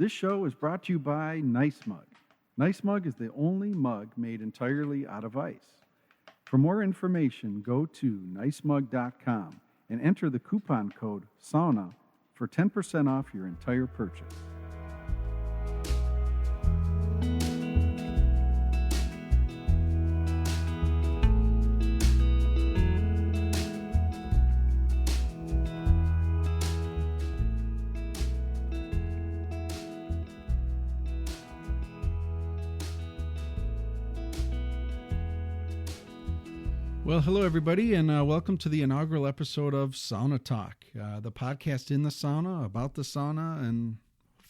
This show is brought to you by Nice Mug. Nice Mug is the only mug made entirely out of ice. For more information, go to nicemug.com and enter the coupon code SAUNA for 10% off your entire purchase. Well, hello, everybody, and welcome to the inaugural episode of Sauna Talk, the podcast in the sauna, about the sauna, and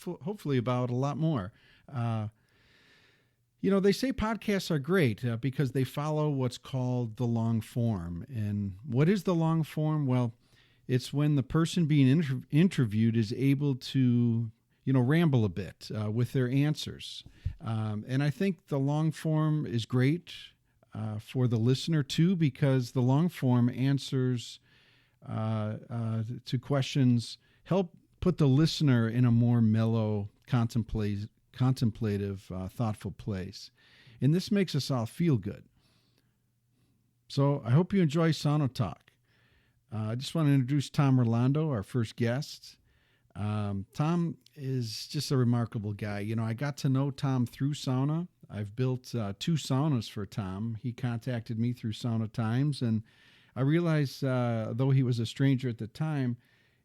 hopefully about a lot more. They say podcasts are great because they follow what's called the long form. And what is the long form? Well, it's when the person being interviewed is able to, ramble a bit with their answers. And I think the long form is great for the listener too, because the long form answers to questions help put the listener in a more mellow, contemplative, thoughtful place. And this makes us all feel good. So I hope you enjoy Sauna Talk. I just want to introduce Tom Rolando, our first guest. Tom is just a remarkable guy. I got to know Tom through sauna. I've built 2 saunas for Tom. He contacted me through Saunatimes, and I realized, though he was a stranger at the time,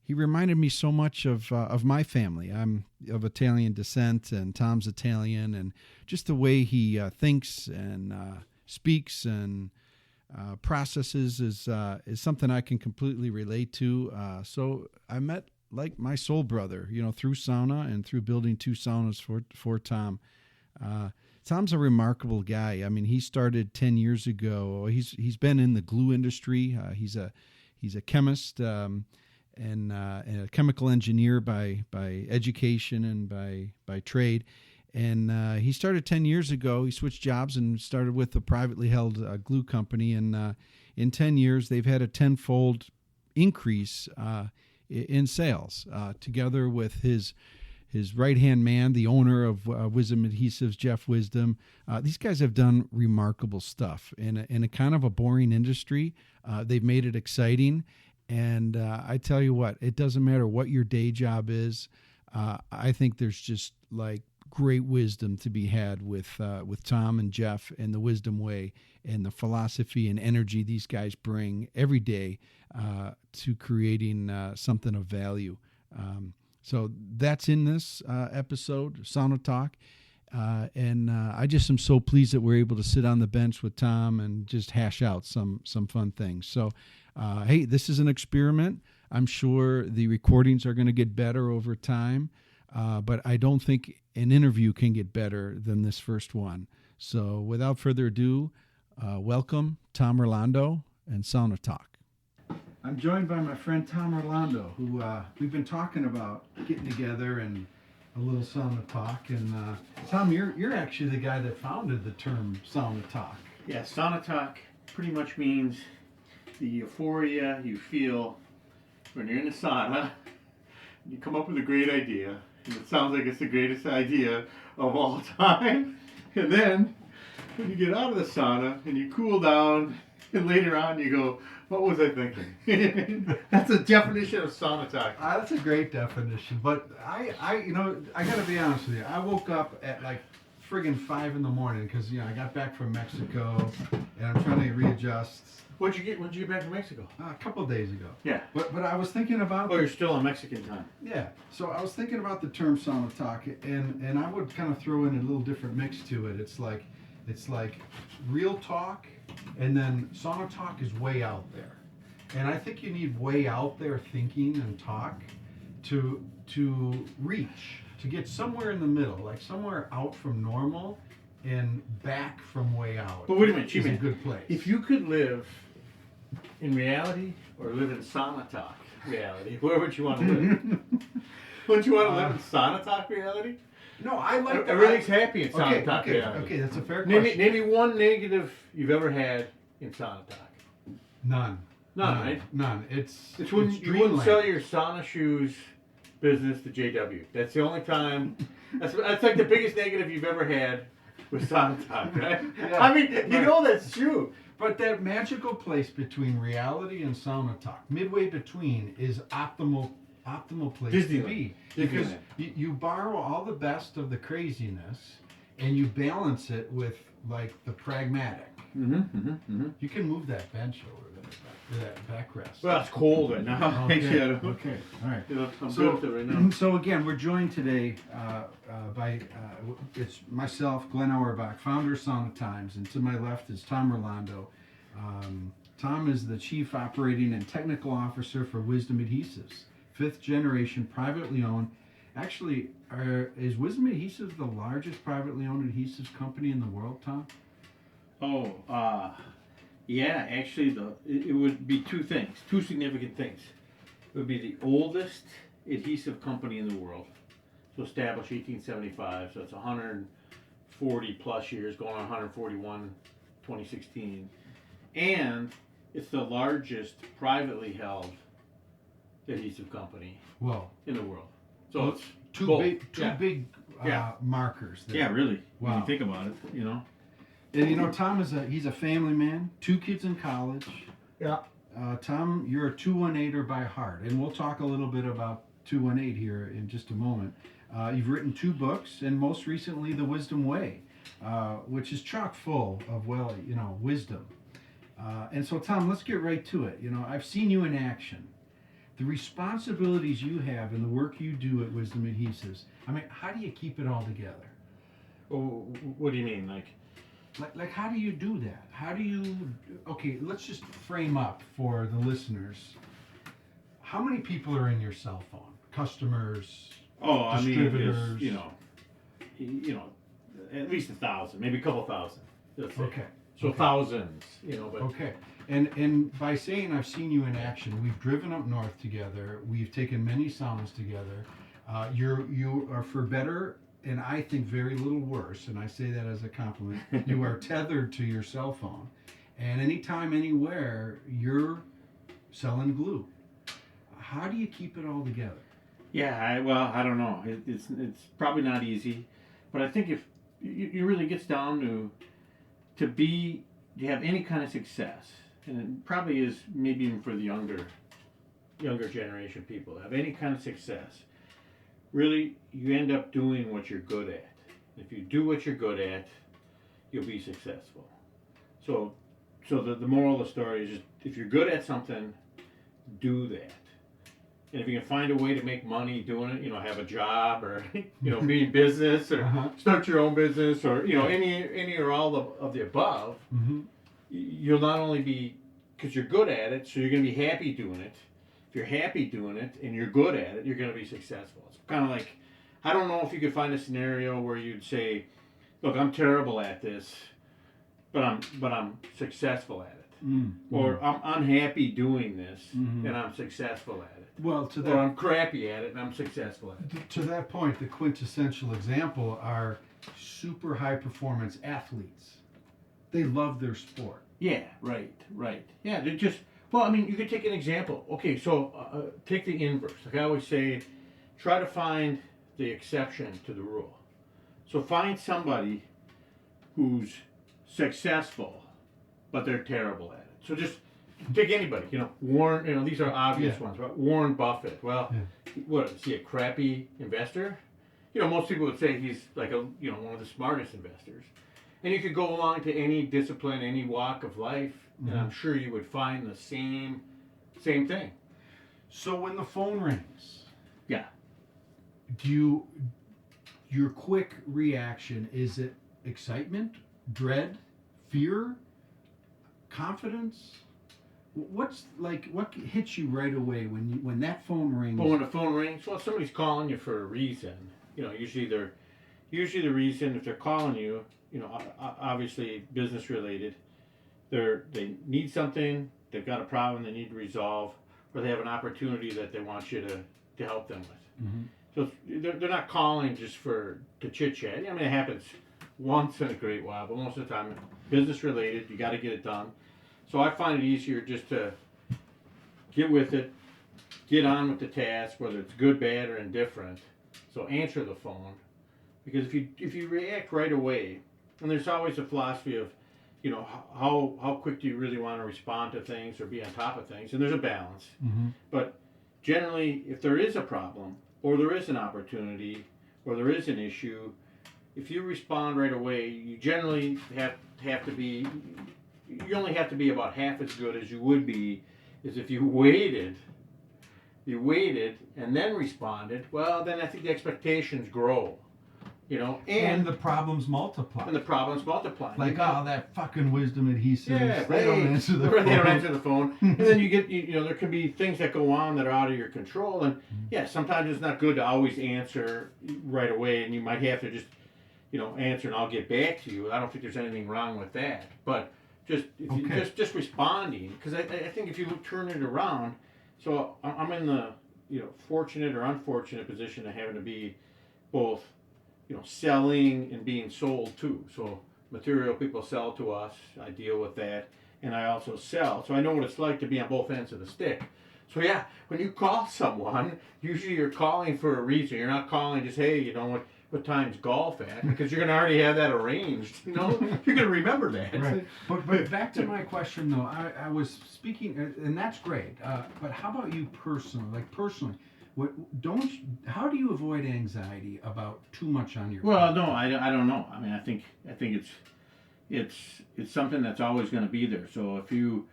he reminded me so much of my family. I'm of Italian descent, and Tom's Italian, and just the way he thinks and speaks and processes is something I can completely relate to. So I met like my soul brother, through sauna and through building 2 saunas for Tom. Tom's a remarkable guy. I mean, he started 10 years ago. He's been in the glue industry. He's a chemist and a chemical engineer by education and by trade. And he started 10 years ago. He switched jobs and started with a privately held glue company. And in 10 years, they've had a tenfold increase in sales, together with his right-hand man, the owner of Wisdom Adhesives, Jeff Wisdom. These guys have done remarkable stuff in a kind of a boring industry. They've made it exciting. And I tell you what, it doesn't matter what your day job is. I think there's just like great wisdom to be had with Tom and Jeff and the Wisdom Way and the philosophy and energy these guys bring every day to creating something of value. So that's in this episode, Sauna Talk. And I just am so pleased that we're able to sit on the bench with Tom and just hash out some fun things. So, hey, this is an experiment. I'm sure the recordings are going to get better over time, but I don't think an interview can get better than this first one. So without further ado, welcome Tom Rolando and Sauna Talk. I'm joined by my friend Tom Rolando, who we've been talking about getting together and a little sauna talk. And Tom, you're actually the guy that founded the term sauna talk. Yeah, sauna talk pretty much means the euphoria you feel when you're in the sauna. You come up with a great idea, and it sounds like it's the greatest idea of all time. And then when you get out of the sauna and you cool down, and later on you go, what was I thinking? That's the definition of sauna talk. That's a great definition, but I got to be honest with you. I woke up at like friggin' 5 in the morning because I got back from Mexico and I'm trying to readjust. When did you get back from Mexico? A couple of days ago. Yeah. But I was thinking about. Oh, you're still on Mexican time. Yeah. So I was thinking about the term sauna talk, and I would kind of throw in a little different mix to it. It's like real talk. And then sauna talk is way out there. And I think you need way out there thinking and talk to reach, to get somewhere in the middle, like somewhere out from normal and back from way out. But wait a minute, is a good place. If you could live in reality or live in sauna talk reality, where would you want to live? Wouldn't you want to live in sauna talk reality? No, I like that. Everybody's happy in sauna talk reality. Okay, that's a fair question. Name me one negative you've ever had in sauna talk. None, right? None. It's when you wouldn't sell your sauna shoes business to JW. That's the only time That's like the biggest negative you've ever had with Sauna Talk, right? Yeah, I mean, you know that's true. But that magical place between reality and Sauna Talk, midway between, is optimal place to be. Because you borrow all the best of the craziness and you balance it with like the pragmatic. You can move that bench over there, that backrest. Well, it's cold right now. Okay. All right. I'm good with it right now. So again, we're joined today by it's myself, Glenn Auerbach, founder of Saunatimes, and to my left is Tom Rolando. Tom is the Chief Operating and Technical Officer for Wisdom Adhesives, 5th generation, privately owned. Actually, is Wisdom Adhesives the largest privately owned adhesives company in the world, Tom? Yeah, actually, it would be two significant things. It would be the oldest adhesive company in the world, so established 1875, so it's 140 plus years, going on 141, 2016, and it's the largest privately held adhesive company in the world. So it's two big markers there. Yeah, really. Wow. When you think about it, you know. And Tom he's a family man, 2 kids in college. Yeah. Tom, you're a 218er by heart, and we'll talk a little bit about 218 here in just a moment. You've written 2 books, and most recently, The Wisdom Way, which is chock full of wisdom. And so, Tom, let's get right to it. I've seen you in action. The responsibilities you have and the work you do at Wisdom Adhesives. I mean, how do you keep it all together? Well, what do you mean, Like how do you do that? How do you? Okay, let's just frame up for the listeners. How many people are in your cell phone? Customers, distributors. At least 1,000, maybe a couple thousand. Okay. So thousands, But okay. And by saying I've seen you in action, we've driven up north together. We've taken many saunas together. You are, for better and I think very little worse, and I say that as a compliment, you are tethered to your cell phone. And anytime, anywhere, you're selling glue. How do you keep it all together? Yeah, I don't know. It's probably not easy, but I think if it really gets down to have any kind of success, and it probably is maybe even for the younger generation people, have any kind of success, really, you end up doing what you're good at. If you do what you're good at, you'll be successful. So the moral of the story is just, if you're good at something, do that. And if you can find a way to make money doing it, have a job or, be in business or start your own business or, any or all of the above, you'll not only be, because you're good at it, so you're going to be happy doing it. If you're happy doing it and you're good at it, you're going to be successful. It's kind of like, I don't know if you could find a scenario where you'd say, look, I'm terrible at this, but I'm successful at it. Or I'm unhappy doing this and I'm successful at it. Well, or I'm crappy at it and I'm successful at it. To that point, the quintessential example are super high performance athletes. They love their sport. Yeah, right. Yeah, they're just, you could take an example. Okay, so take the inverse. Like I always say, try to find the exception to the rule. So find somebody who's successful, but they're terrible at it. So just take anybody, Warren, these are obvious ones, right? Warren Buffett. Well, what, is he a crappy investor? Most people would say he's like one of the smartest investors. And you could go along to any discipline, any walk of life, and I'm sure you would find the same thing. So when the phone rings, do your quick reaction, is it excitement, dread, fear, confidence? What hits you right away when that phone rings? Well, when the phone rings, somebody's calling you for a reason. Usually the reason, if they're calling you, obviously business related, they need something, they've got a problem they need to resolve, or they have an opportunity that they want you to help them with. So they're not calling just to chit chat. I mean, it happens once in a great while, but most of the time, business related, you got to get it done. So I find it easier just to get with it, get on with the task, whether it's good, bad, or indifferent. So answer the phone. Because if you react right away, and there's always a philosophy of, how quick do you really want to respond to things or be on top of things, and there's a balance. Mm-hmm. But generally, if there is a problem or there is an opportunity or there is an issue, if you respond right away, you generally have to be. You only have to be about half as good as you would be, as if you waited and then responded. Well, then I think the expectations grow. And the problems multiply. And the problems multiply. Like, that fucking wisdom adhesive. Yeah, they don't answer the phone. They don't answer the phone. And then you get, there can be things that go on that are out of your control. And yeah, sometimes it's not good to always answer right away. And you might have to just, answer and I'll get back to you. I don't think there's anything wrong with that. But just responding. Because I think if you turn it around, so I'm in the, fortunate or unfortunate position of having to be both, selling and being sold too. So material people sell to us, I deal with that, and I also sell. So I know what it's like to be on both ends of the stick. So yeah, when you call someone, usually you're calling for a reason. You're not calling just, hey, what time's golf at? Because you're going to already have that arranged. You're going to remember that. Right. But back to my question though, I was speaking, and that's great. But how about you personally? Like personally, how do you avoid anxiety about too much on your Well, plate? no, I don't know. I mean, I think it's something that's always going to be there. So if you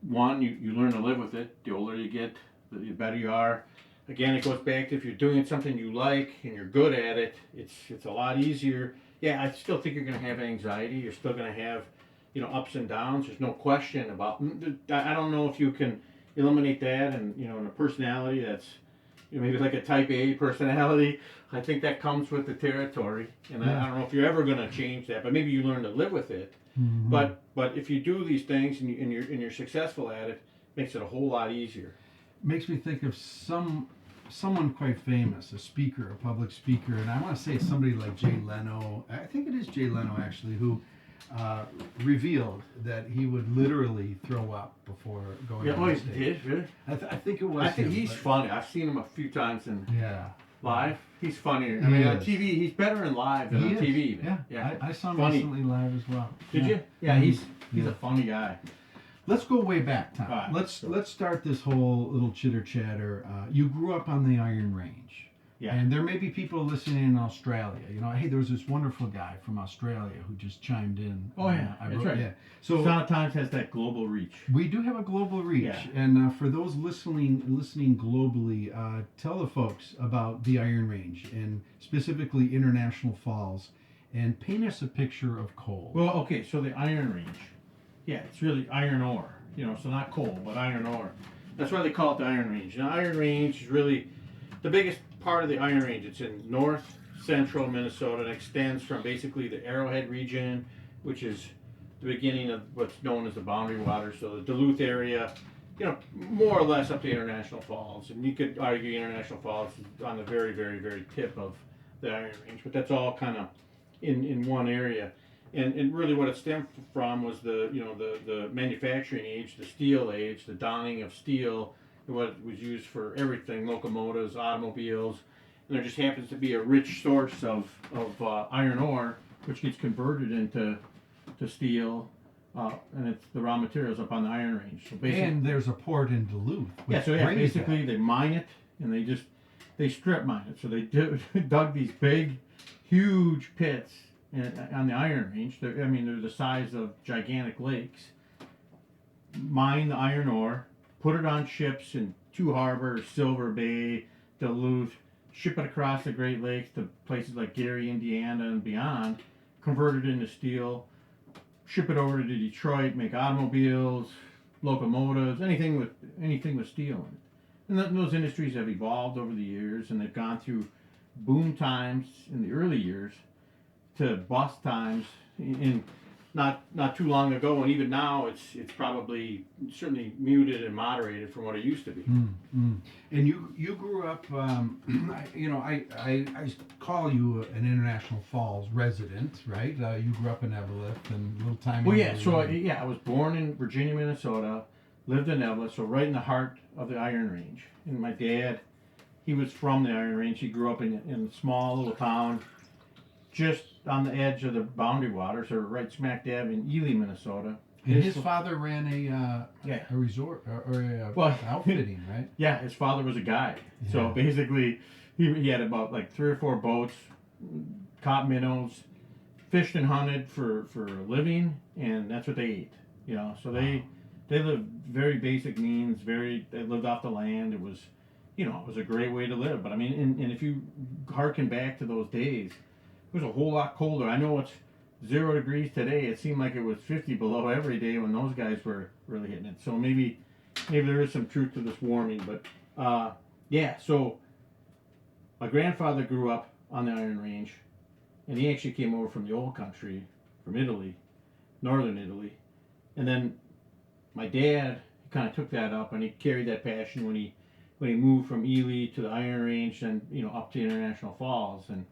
learn to live with it. The older you get, the better you are. Again, it goes back to if you're doing something you like and you're good at it, it's a lot easier. Yeah, I still think you're going to have anxiety. You're still going to have, ups and downs. There's no question about. I don't know if you can eliminate that, and in a personality that's maybe like a type A personality. I think that comes with the territory, and I don't know if you're ever going to change that, but maybe you learn to live with it. Mm-hmm. But if you do these things and you're successful at it, it makes it a whole lot easier. Makes me think of someone quite famous, a speaker, a public speaker, and I want to say somebody like Jay Leno. I think it is Jay Leno actually, who revealed that he would literally throw up before going on stage. Did really? I think it was. I think him, he's but- funny. I've seen him a few times in Yeah. live. He's funnier. I He mean, on is. TV, he's better in live than He on is. TV. Yeah. I saw him Funny. recently live as well. Did Yeah. you? Yeah, he's Yeah. a funny guy. Let's go way back, Tom. All right. Let's start this whole little chitter chatter. You grew up on the Iron Range. Yeah. And there may be people listening in Australia. Hey, there was this wonderful guy from Australia who just chimed in. Oh yeah, that's right. Yeah. So Saunatimes has that global reach. we do have a global reach, Yeah. and for those listening globally, tell the folks about the Iron Range and specifically International Falls, and paint us a picture of coal. Well, okay, so the Iron Range. Yeah, it's really iron ore. So not coal, but iron ore. That's why they call it the Iron Range. Now, Iron Range is really the biggest part of the Iron Range. It's in north central Minnesota and extends from basically the Arrowhead region, which is the beginning of what's known as the Boundary Waters, so the Duluth area, more or less up to International Falls. And you could argue International Falls is on the very, very, very tip of the Iron Range, but that's all kind of in one area. And really what it stemmed from was the manufacturing age, the steel age, the donning of steel, what was used for everything, locomotives, automobiles, and there just happens to be a rich source of iron ore, which gets converted into steel, and it's the raw materials up on the Iron Range. So and there's a port in Duluth. which brings basically that. they mine it, and they strip mine it. So they dug these big, huge pits on the Iron Range. They're the size of gigantic lakes. Mine the iron ore, put it on ships in two harbors, Silver Bay, Duluth, ship it across the Great Lakes to places like Gary, Indiana, and beyond, convert it into steel, ship it over to Detroit, make automobiles, locomotives, anything with steel in it. And those industries have evolved over the years, and they've gone through boom times in the early years to bust times in not too long ago, and even now it's probably certainly muted and moderated from what it used to be. And you grew up, I call you an International Falls resident, right? You grew up in Eveleth and a little time. Well, yeah. So I was born in Virginia, Minnesota, lived in Eveleth, so right in the heart of the Iron Range. And my dad, he was from the Iron Range. He grew up in a small little town just on the edge of the boundary waters, or right smack dab in Ely, Minnesota. And his father ran a resort or outfitting, right? Yeah, his father was a guide. Yeah. So basically, he had about like 3 or 4 boats, caught minnows, fished and hunted for a living, and that's what they ate. You know, so they lived very basic means. They lived off the land. It was, you know, it was a great way to live. But I mean, and if you harken back to those days, it was a whole lot colder. I know it's 0 degrees today. It seemed like it was 50 below every day when those guys were really hitting it. So maybe there is some truth to this warming. But yeah, so my grandfather grew up on the Iron Range, and he actually came over from the old country, from Italy, northern Italy. And then my dad kind of took that up, and he carried that passion when he moved from Ely to the Iron Range, and you know, up to International Falls. And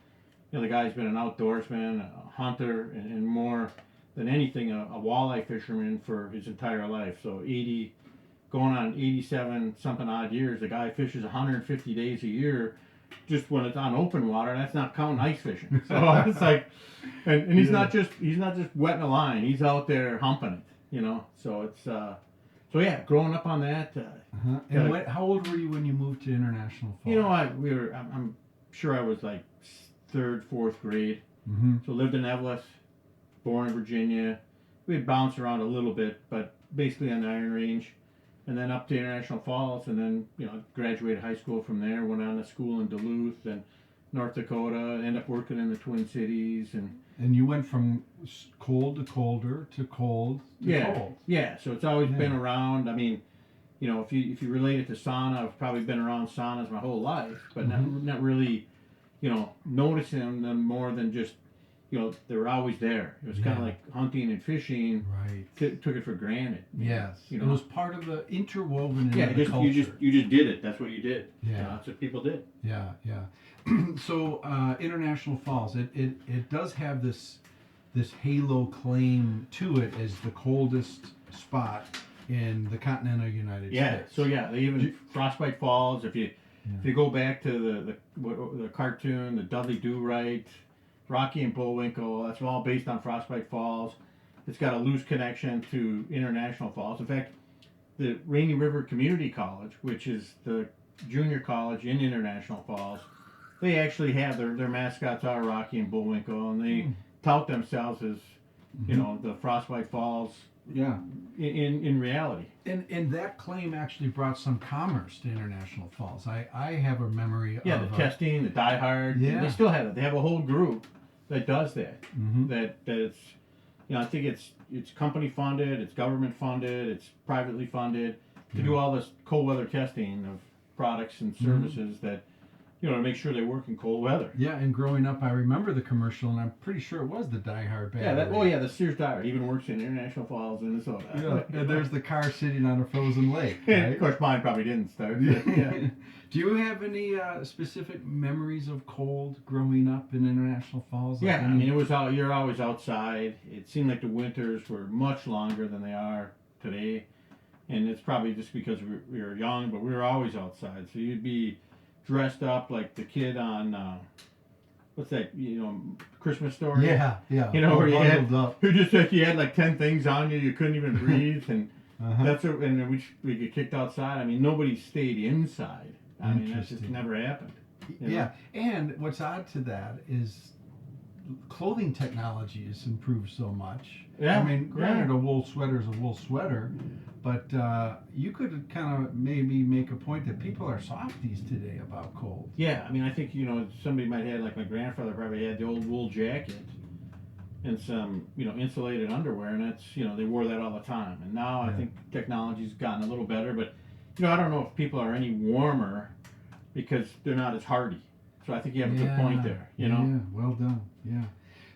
you know, the guy's been an outdoorsman, a hunter, and more than anything, a walleye fisherman for his entire life. So 80, going on 87 something odd years, the guy fishes 150 days a year. Just when it's on open water, that's not counting ice fishing. So it's like, and he's not just wetting a line. He's out there humping it, you know. So it's so yeah, growing up on that. And how old were you when you moved to International Falls? You know, I'm sure I was like 3rd, 4th grade. Mm-hmm. So lived in Evelyn, born in Virginia. We'd bounce around a little bit, but basically on the Iron Range. And then up to International Falls, and then, you know, graduated high school from there, went on to school in Duluth and North Dakota, ended up working in the Twin Cities. And you went from cold to colder to cold to cold. Yeah, so it's always been around. I mean, you know, if you relate it to sauna, I've probably been around saunas my whole life, but not really, you know, noticing them more than just, you know, they were always there. It was kind of like hunting and fishing. Right. Took it for granted. Yes. You know? It was part of the interwoven in the you culture. just did it. That's what you did. Yeah. You know, that's what people did. Yeah. So International Falls, it does have this halo claim to it as the coldest spot in the continental United States. So they even Frostbite Falls. If you go back to the cartoon, the Dudley Do-Right, Rocky and Bullwinkle, that's all based on Frostbite Falls. It's got a loose connection to International Falls. In fact, the Rainy River Community College, which is the junior college in International Falls, they actually have their mascots are Rocky and Bullwinkle, and they tout themselves as, you know, the Frostbite Falls. Yeah. In reality. And that claim actually brought some commerce to International Falls. I have a memory of the testing, the Die Hard. Yeah. They still have it. They have a whole group that does that. Mm-hmm. That it's, you know, I think it's company funded, it's government funded, it's privately funded to do all this cold weather testing of products and services that, you know, to make sure they work in cold weather. Yeah, and growing up, I remember the commercial, and I'm pretty sure it was the Die Hard battery. The Sears Die Hard even works in International Falls, Minnesota. Yeah, and there's the car sitting on a frozen lake. Right? And of course, mine probably didn't start. Yeah. Do you have any specific memories of cold growing up in International Falls? Yeah, I mean, it was you're always outside. It seemed like the winters were much longer than they are today, and it's probably just because we were young, but we were always outside. So you'd be dressed up like the kid on what's that, you know, Christmas Story? Yeah. You know, where who just like you had like 10 things on you couldn't even breathe, and that's what. And then we get kicked outside. I mean, nobody stayed inside. I mean, that just never happened. You know? Yeah, and what's odd to that is clothing technology has improved so much. Yeah. I mean, granted, a wool sweater is a wool sweater, but you could kind of maybe make a point that people are softies today about cold. Yeah, I mean, I think, you know, somebody might have, like my grandfather probably had the old wool jacket and some, you know, insulated underwear, and that's, you know, they wore that all the time. And now I think technology's gotten a little better, but, you know, I don't know if people are any warmer because they're not as hardy. So I think you have a good point there, you know? Yeah, well done, yeah.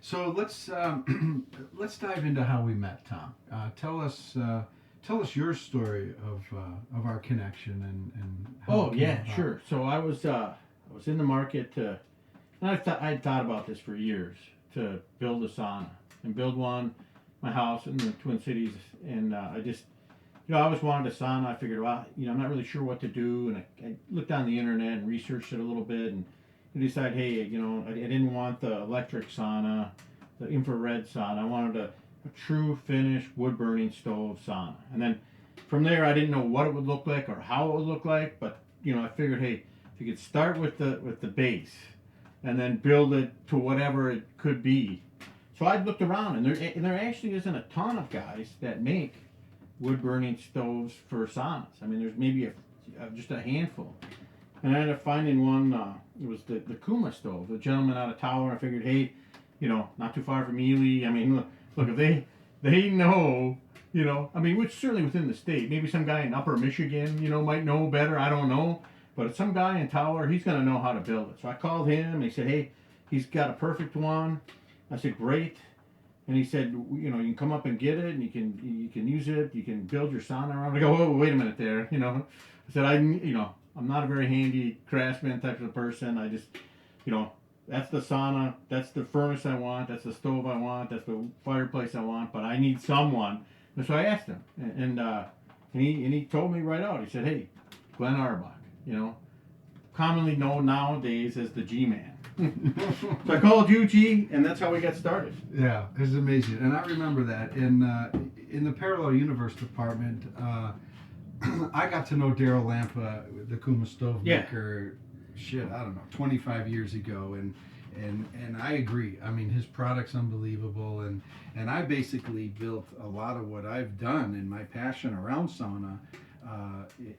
So let's dive into how we met, Tom. Tell us your story of our connection and how sure. So I was in the market and I'd thought about this for years, to build a sauna and build one, my house in the Twin Cities, and I just, you know, I always wanted a sauna. I figured, well, you know, I'm not really sure what to do, and I looked on the internet and researched it a little bit, and you decide, hey, I didn't want the electric sauna, the infrared sauna. I wanted a true Finnish wood burning stove sauna. And then from there, I didn't know what it would look like or how it would look like, but I figured, hey, if you could start with the base and then build it to whatever it could be. So I looked around, and there actually isn't a ton of guys that make wood burning stoves for saunas. I mean, there's maybe just a handful. And I ended up finding one. It was the Kuuma stove. The gentleman out of Tower. I figured, hey, not too far from Ely. I mean, look, if they know, I mean, which certainly within the state. Maybe some guy in Upper Michigan, might know better. I don't know. But some guy in Tower, he's going to know how to build it. So I called him, and he said, hey, he's got a perfect one. I said, great. And he said, you can come up and get it, and you can use it. You can build your sauna around. I go, whoa, wait a minute there. I said, I'm not a very handy craftsman type of person. I just, that's the sauna, that's the furnace I want, that's the stove I want, that's the fireplace I want, but I need someone. And so I asked him, and he told me right out. He said, hey, Glenn Arbach, commonly known nowadays as the G-Man. So I called you, G, and that's how we got started. Yeah, it's amazing. And I remember that in the Parallel Universe department, I got to know Daryl Lamppa, the Kuuma stove maker, I don't know, 25 years ago, and I agree. I mean, his product's unbelievable, and I basically built a lot of what I've done in my passion around sauna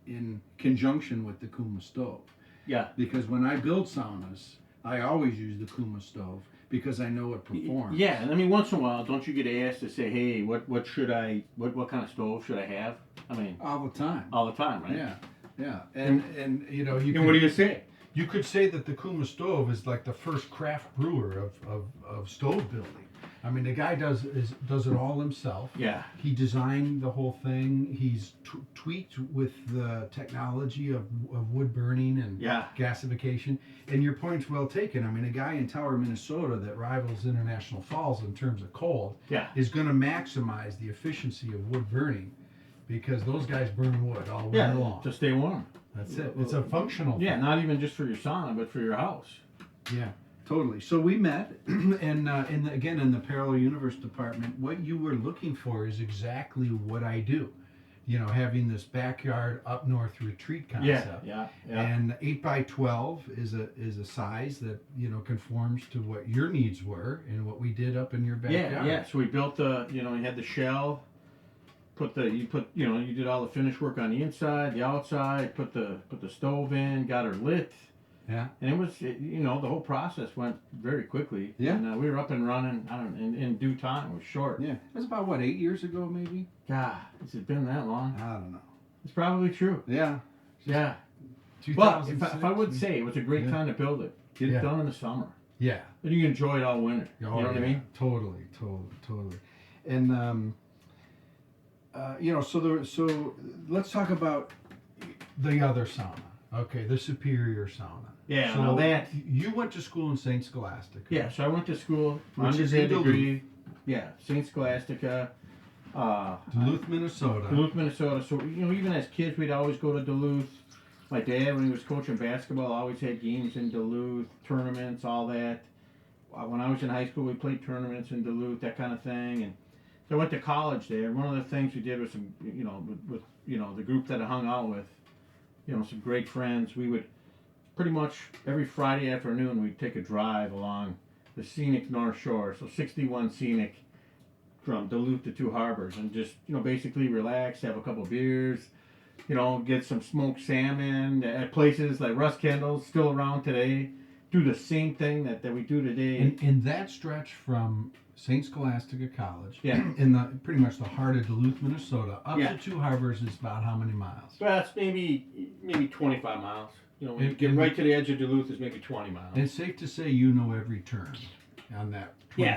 in conjunction with the Kuuma stove. Yeah. Because when I build saunas, I always use the Kuuma stove because I know it performs. Yeah, and I mean, once in a while, don't you get asked to say, hey, what kind of stove should I have? I mean, all the time. All the time, right? Yeah. And you know, and what do you say? You could say that the Kuuma stove is like the first craft brewer of stove building. I mean, the guy does it all himself. Yeah. He designed the whole thing. He's tweaked with the technology of wood burning and gasification. And your point's well taken. I mean, a guy in Tower, Minnesota that rivals International Falls in terms of cold is going to maximize the efficiency of wood burning because those guys burn wood all winter long. To stay warm. That's it. It's a functional thing. Not even just for your sauna, but for your house. Yeah. Totally. So we met, and in the Parallel Universe department, what you were looking for is exactly what I do. You know, having this backyard up north retreat concept. Yeah. And 8x12 is a size that conforms to what your needs were and what we did up in your backyard. Yeah. So we built you had the shell. You did all the finish work on the inside, the outside. Put the stove in, got her lit. Yeah. And it was, the whole process went very quickly. Yeah. And we were up and running, in due time. It was short. Yeah. It was about, 8 years ago, maybe? God, has it been that long? I don't know. It's probably true. Yeah. Yeah. Well, if I would say it was a great time to build it. Get it done in the summer. Yeah. And you can enjoy it all winter. You know what I mean? Totally. And, so let's talk about the other sauna. Okay, the Superior sauna. Yeah, so now that you went to school in St. Scholastica. Yeah, so I went to school, my undergrad degree. Yeah, St. Scholastica. Duluth, Minnesota. So even as kids, we'd always go to Duluth. My dad, when he was coaching basketball, always had games in Duluth, tournaments, all that. When I was in high school, we played tournaments in Duluth, that kind of thing. And so I went to college there. One of the things we did was some, with the group that I hung out with, some great friends. We would pretty much every Friday afternoon we'd take a drive along the scenic North Shore, so 61 scenic from Duluth to Two Harbors, and just basically relax, have a couple beers, get some smoked salmon at places like Russ Kendall's, still around today. Do the same thing that we do today. In that stretch from St. Scholastica College, in pretty much the heart of Duluth, Minnesota, up to Two Harbors is about how many miles? Well, it's maybe 25 miles. When you get right to the edge of Duluth, is maybe 20 miles. It's safe to say you know every turn on that.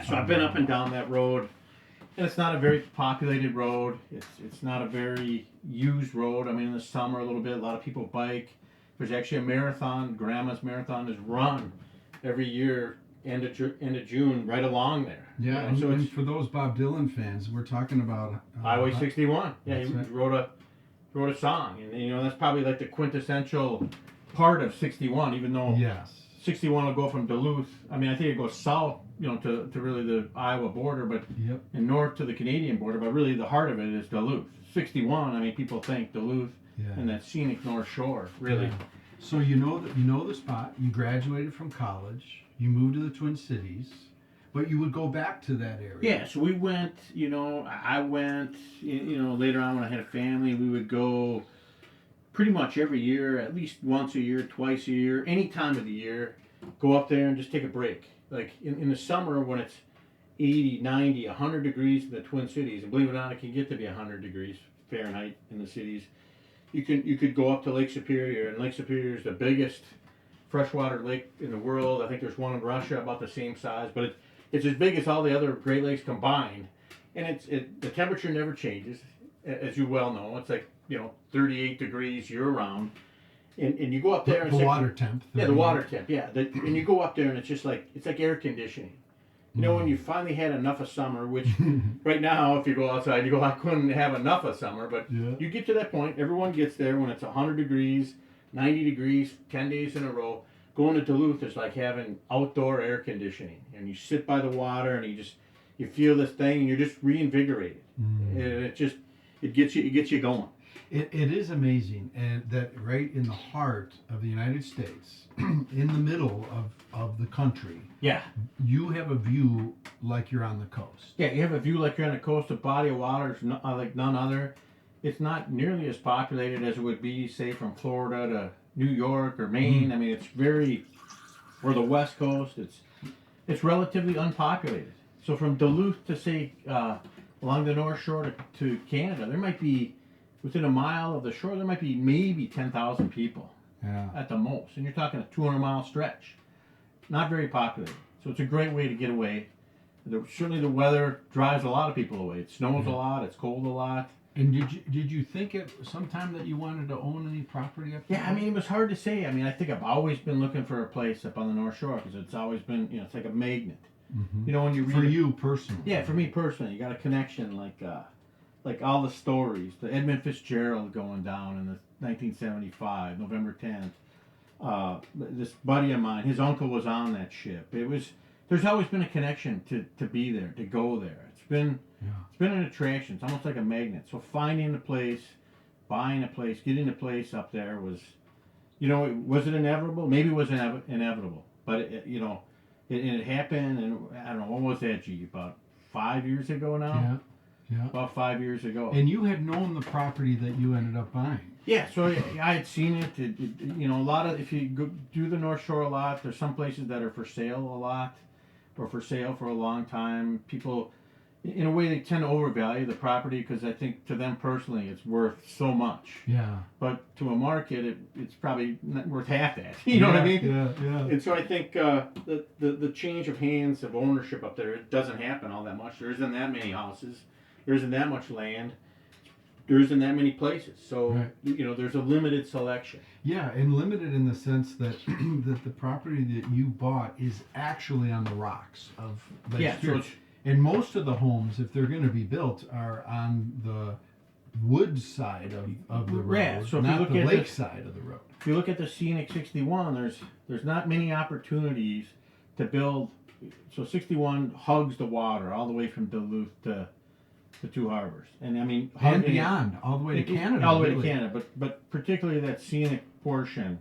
So I've been up and down that road, and it's not a very populated road. It's not a very used road. I mean, in the summer a little bit, a lot of people bike. There's actually a marathon. Grandma's Marathon is run every year, end of June, right along there. Yeah, and for those Bob Dylan fans, we're talking about Highway 61. Yeah, he wrote a song, and that's probably like the quintessential part of 61, even though 61 will go from Duluth. I mean, I think it goes south, to really the Iowa border, but Yep. and north to the Canadian border. But really, the heart of it is Duluth. 61. I mean, people think Duluth and that scenic North Shore. Really. Yeah. So you know the spot. You graduated from college. You moved to the Twin Cities, but you would go back to that area. Yeah. So we went. I went. Later on when I had a family, we would go pretty much every year, at least once a year, twice a year, any time of the year. Go up there and just take a break. Like in the summer when it's 80, 90, 100 degrees in the Twin Cities, and believe it or not, it can get to be 100 degrees Fahrenheit in the cities. You could go up to Lake Superior, and Lake Superior is the biggest freshwater lake in the world. I think there's one in Russia about the same size, but it's as big as all the other Great Lakes combined, and the temperature never changes, as you well know. It's like 38 degrees year round, and you go up there and the water temp. Yeah, the water temp. Yeah, and you go up there and it's like air conditioning. When you finally had enough of summer, which right now, if you go outside, you go, I couldn't have enough of summer. But you get to that point, everyone gets there when it's 100 degrees, 90 degrees, 10 days in a row. Going to Duluth is like having outdoor air conditioning. And you sit by the water and you feel this thing and you're just reinvigorated. And it gets you going. It is amazing, and that right in the heart of the United States, in the middle of the country, you have a view like you're on the coast. Yeah, you have a view like you're on the coast. A body of water is like none other. It's not nearly as populated as it would be, say, from Florida to New York or Maine. I mean, it's or the West Coast. It's relatively unpopulated. So from Duluth to say along the North Shore to Canada, there might be, within a mile of the shore, there might be maybe 10,000 people at the most. And you're talking a 200-mile stretch. Not very populated. So it's a great way to get away. Certainly the weather drives a lot of people away. It snows a lot. It's cold a lot. And did you think at some time that you wanted to own any property up there? Yeah, I mean, it was hard to say. I mean, I think I've always been looking for a place up on the North Shore because it's always been, it's like a magnet. When you read for you personally. Yeah, for me personally, you got a connection like all the stories, the Edmund Fitzgerald going down in the 1975, November 10th. This buddy of mine, his uncle was on that ship. There's always been a connection to be there, to go there. It's been an attraction. It's almost like a magnet. So finding a place, buying a place, getting a place up there was, was it inevitable? Maybe it was inevitable, but it happened, and I don't know, what was that, about 5 years ago now? Yeah. About 5 years ago. And you had known the property that you ended up buying. Yeah, so I had seen it. A lot of, if you go do the North Shore a lot, there's some places that are for sale a lot, or for sale for a long time. People, in a way, they tend to overvalue the property because I think to them personally it's worth so much. Yeah. But to a market, it's probably not worth half that. You know what I mean? Yeah. And so I think the change of hands of ownership up there, it doesn't happen all that much. There isn't that many houses. There isn't that much land. There isn't that many places. So, there's a limited selection. Yeah, and limited in the sense that that the property that you bought is actually on the rocks of Lake Superior. And most of the homes, if they're going to be built, are on the woods side of the road, so not the lake side of the road. If you look at the scenic 61, there's not many opportunities to build. So 61 hugs the water all the way from Duluth to the two harbors, and I mean, and beyond, all the way to Canada. All the way to Canada, but particularly that scenic portion,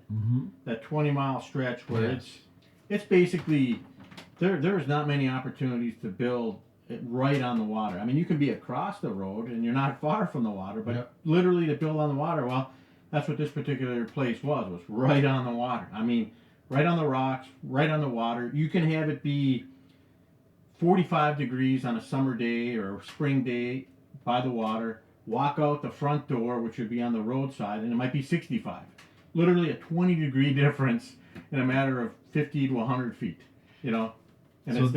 that 20-mile stretch where it's basically there is not many opportunities to build it right on the water. I mean, you can be across the road and you're not far from the water, but literally to build on the water, well, that's what this particular place was right on the water. I mean, right on the rocks, right on the water. You can have it be 45 degrees on a summer day or a spring day by the water, walk out the front door, which would be on the roadside, and it might be 65. Literally a 20-degree difference in a matter of 50 to 100 feet, and so it's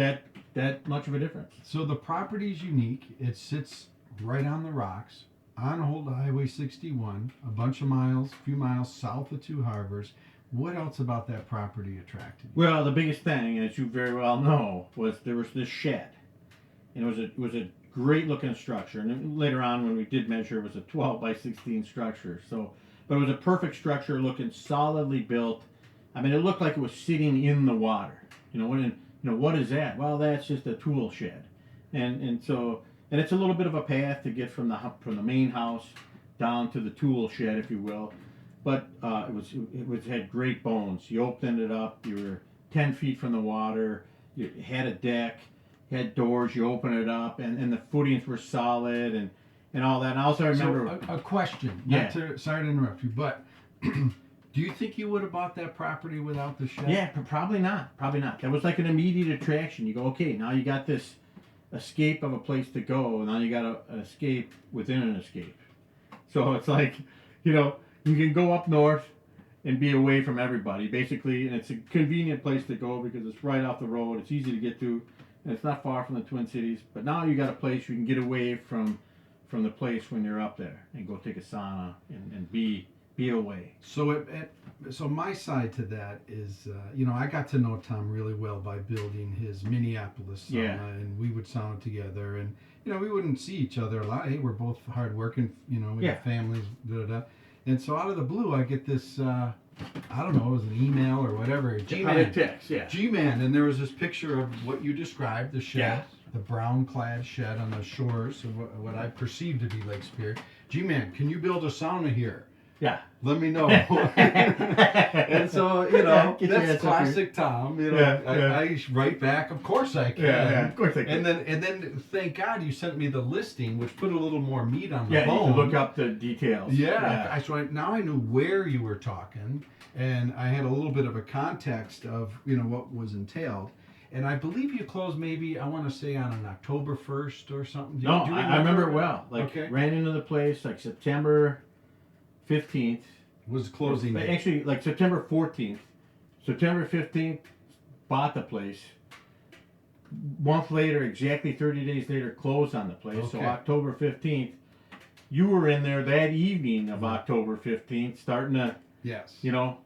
that much of a difference. So the property is unique. It sits right on the rocks, on Old Highway 61, a few miles south of Two Harbors. What else about that property attracted you? Well, the biggest thing, as you very well know, was there was this shed. And it was a great looking structure. And then later on when we did measure, it was a 12 by 16 structure. But it was a perfect structure looking solidly built. I mean, it looked like it was sitting in the water. What is that? Well, that's just a tool shed, and so it's a little bit of a path to get from the main house down to the tool shed, if you will. But it had great bones. You opened it up. You were 10 feet from the water. You had a deck, had doors. You open it up, and the footings were solid and all that. And I also remember a question. Yeah. Sorry to interrupt you, but do you think you would have bought that property without the shed? Yeah, probably not. Probably not. That was like an immediate attraction. You go, okay, now you got this escape of a place to go, and now you got an escape within an escape. So it's like, you can go up north and be away from everybody, basically, and it's a convenient place to go because it's right off the road. It's easy to get to, and it's not far from the Twin Cities. But now you got a place you can get away from the place when you're up there and go take a sauna and be away. So so my side to that is, I got to know Tom really well by building his Minneapolis sauna, Yeah. and we would sauna together, and we wouldn't see each other a lot. Hey, we're both hardworking, we Yeah. have families, and so out of the blue, I get this, I don't know, it was an email or whatever, Probably text, yeah. G-Man, and there was this picture of what you described, the shed, Yeah. the brown-clad shed on the shores of what I perceived to be Lake Superior. G-Man, can you build a sauna here? Yeah. Let me know. And so, Get your that's ass up classic Tom. Yeah, I write back, of course I can. Yeah, of course I can. And then thank God you sent me the listing, which put a little more meat on the Yeah, you bone. can look up the details. Yeah. Now I knew where you were talking, and I had a little bit of a context of, what was entailed. And I believe you closed maybe, I want to say on an October 1st or something. Do you I remember it well. Okay. Ran into the place like September 15th. Was closing day. Actually, like September 14th. September 15th, bought the place. Month later, exactly 30 days later, closed on the place. So Okay. October 15th, you were in there that evening of October 15th, starting to, Yes.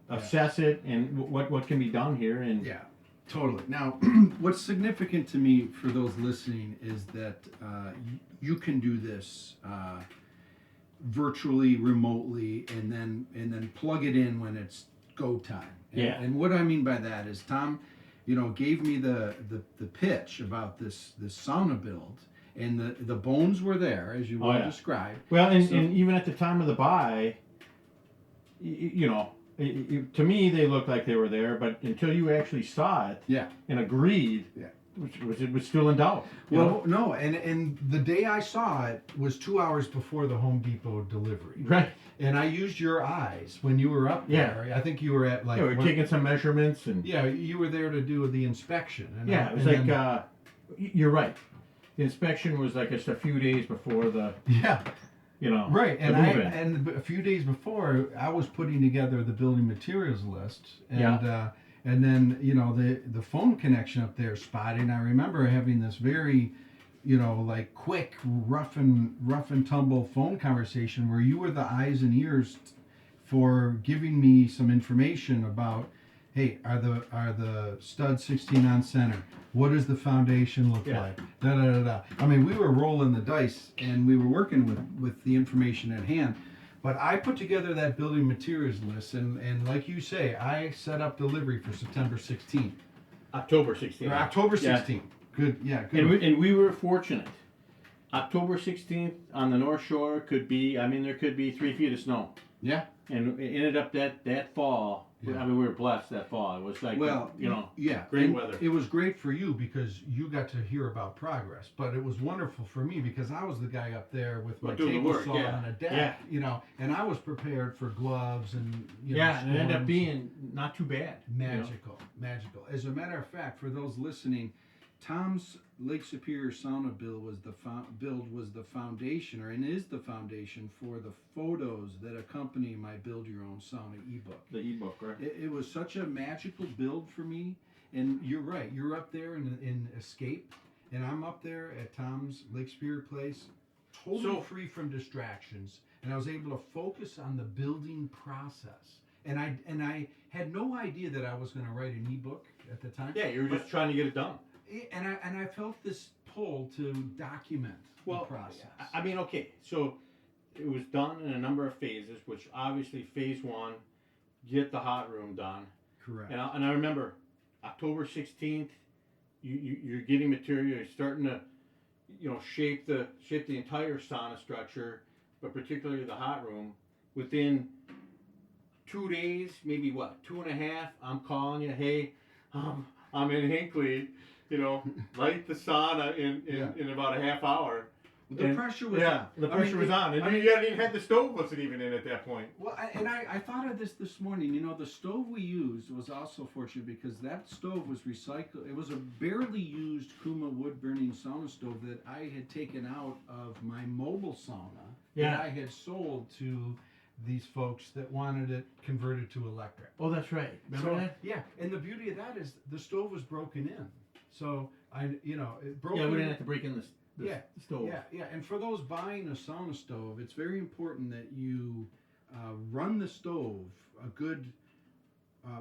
assess it and what can be done here. And Yeah, totally. Now, what's significant to me for those listening is that you can do this virtually, remotely, and then plug it in when it's go time. And what I mean by that is Tom, gave me the pitch about this sauna build, and the bones were there as you described. Well, and even at the time of the buy, to me they looked like they were there, but until you actually saw it, and agreed, it was still in doubt. Well, no, and the day I saw it was 2 hours before the Home Depot delivery. Right. And I used your eyes when you were up there. I think you were at we were taking some measurements and. Yeah, you were there to do the inspection. And it was you're right. The inspection was like just a few days before the. Yeah. Right, and a few days before, I was putting together the building materials list, and then the phone connection up there spotted. I remember having this very, quick, rough and tumble phone conversation where you were the eyes and ears for giving me some information about, hey, are the studs 16 on center? What does the foundation look like? Da, da, da, da. I mean, we were rolling the dice and we were working with the information at hand. But I put together that building materials list, and like you say, I set up delivery for September 16th. October 16th. Or October 16th. Yeah. Good, yeah. Good. And we were fortunate. October 16th on the North Shore there could be 3 feet of snow. Yeah. And it ended up that fall. Yeah. I mean, we were blessed that fall. It was like, great and weather. It was great for you because you got to hear about progress, but it was wonderful for me because I was the guy up there with my table saw on a deck, and I was prepared for gloves and and it ended up being not too bad. Magical. As a matter of fact, for those listening, Tom's Lake Superior Sauna Build was the foundation, and is the foundation for the photos that accompany my Build Your Own Sauna ebook. The ebook, right? It was such a magical build for me, and you're right. You're up there in Escape, and I'm up there at Tom's Lake Superior place, totally free from distractions, and I was able to focus on the building process. And I had no idea that I was going to write an ebook at the time. Yeah, you were just trying to get it done. And I felt this pull to document the process. I mean, okay, so it was done in a number of phases, which obviously phase one, get the hot room done. Correct. And I remember October 16th, you're getting material, you're starting to, shape the entire sauna structure, but particularly the hot room. Within 2 days, maybe 2.5, I'm calling you, hey, I'm in Hinckley, light the sauna in about a half hour. The pressure was on. The pressure was on. And you hadn't even had the stove wasn't even in at that point. Well, I thought of this morning. The stove we used was also fortunate because that stove was recycled. It was a barely used Kuuma wood burning sauna stove that I had taken out of my mobile sauna that I had sold to these folks that wanted it converted to electric. Oh, that's right. Remember that? Yeah, and the beauty of that is the stove was broken in. So it broke. Yeah, we didn't have to break in the stove. Yeah, and for those buying a sauna stove, it's very important that you run the stove a good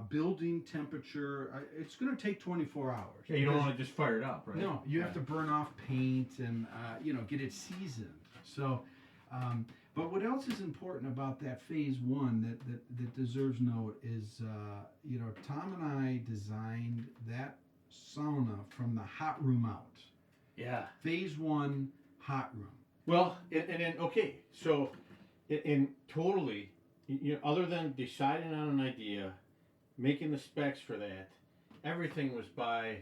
building temperature. It's going to take 24 hours. Yeah, you don't want to just fire it up, right? No, you have to burn off paint and get it seasoned. So, but what else is important about that phase one that deserves note is Tom and I designed that sauna from the hot room out. Yeah. Phase one, hot room. Well, and then, okay, so, in totally, other than deciding on an idea, making the specs for that, everything was by,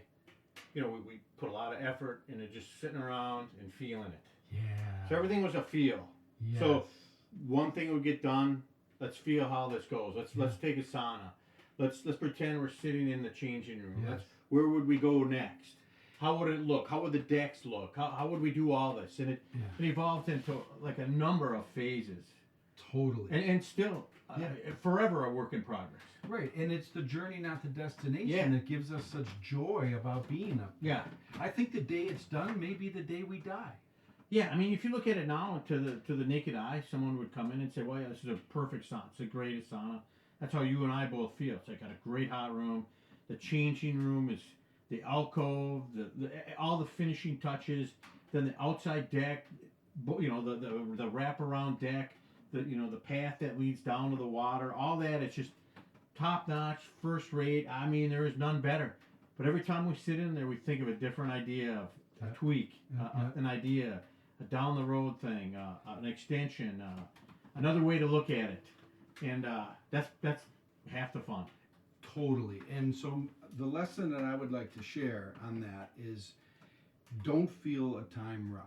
we put a lot of effort into just sitting around and feeling it. Yeah. So everything was a feel. Yes. So one thing would get done, let's feel how this goes. Let's take a sauna. Let's pretend we're sitting in the changing room. Yes. Where would we go next? How would it look? How would the decks look? How would we do all this? And it evolved into like a number of phases. Totally. And still, forever a work in progress. Right, and it's the journey, not the destination, that gives us such joy about being up there. Yeah. I think the day it's done may be the day we die. Yeah, I mean, if you look at it now to the naked eye, someone would come in and say, well, yeah, this is a perfect sauna. It's the greatest sauna. That's how you and I both feel. It's like got a great hot room. The changing room is the alcove, all the finishing touches, then the outside deck, the wraparound deck, the path that leads down to the water, all that, it's just top notch, first rate. I mean, there is none better. But every time we sit in there, we think of a different idea, a tweak, an idea, a down the road thing, an extension, another way to look at it, and that's half the fun. Totally. And so the lesson that I would like to share on that is don't feel a time rush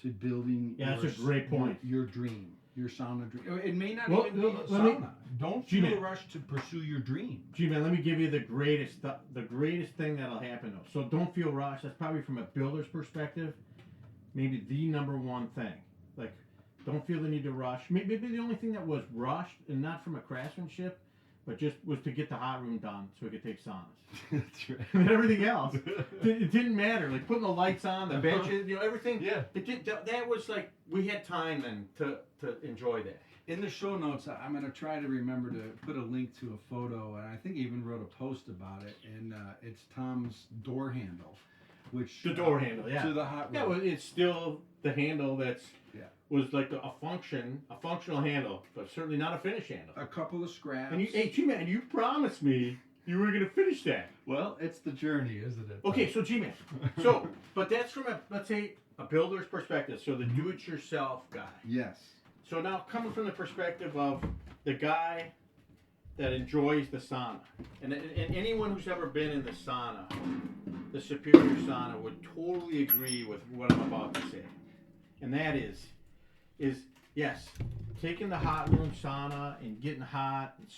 to building that's a great point. Your dream, your sauna dream. It may not even be sauna. Don't feel a rush to pursue your dream. G-Man, let me give you the greatest thing that'll happen though. So don't feel rushed. That's probably from a builder's perspective, maybe the number one thing. Like, don't feel the need to rush. Maybe the only thing that was rushed, and not from a craftsmanship, but just was to get the hot room done so we could take saunas. That's right. And everything else, it didn't matter. Like putting the lights on, the benches, everything. Yeah. That was like, we had time then to enjoy that. In the show notes, I'm going to try to remember to put a link to a photo, and I think I even wrote a post about it, and it's Tom's door handle. The door handle, yeah. To the hot room. Yeah, well, it's still the handle was like a functional handle, but certainly not a finish handle. A couple of scraps. And G-Man, you promised me you were going to finish that. Well, it's the journey, isn't it? Okay, so G-Man. But that's from let's say, a builder's perspective, so the do-it-yourself guy. Yes. So now, coming from the perspective of the guy that enjoys the sauna, and anyone who's ever been in the sauna, the Superior sauna, would totally agree with what I'm about to say. And that is yes, taking the hot room sauna and getting hot, and,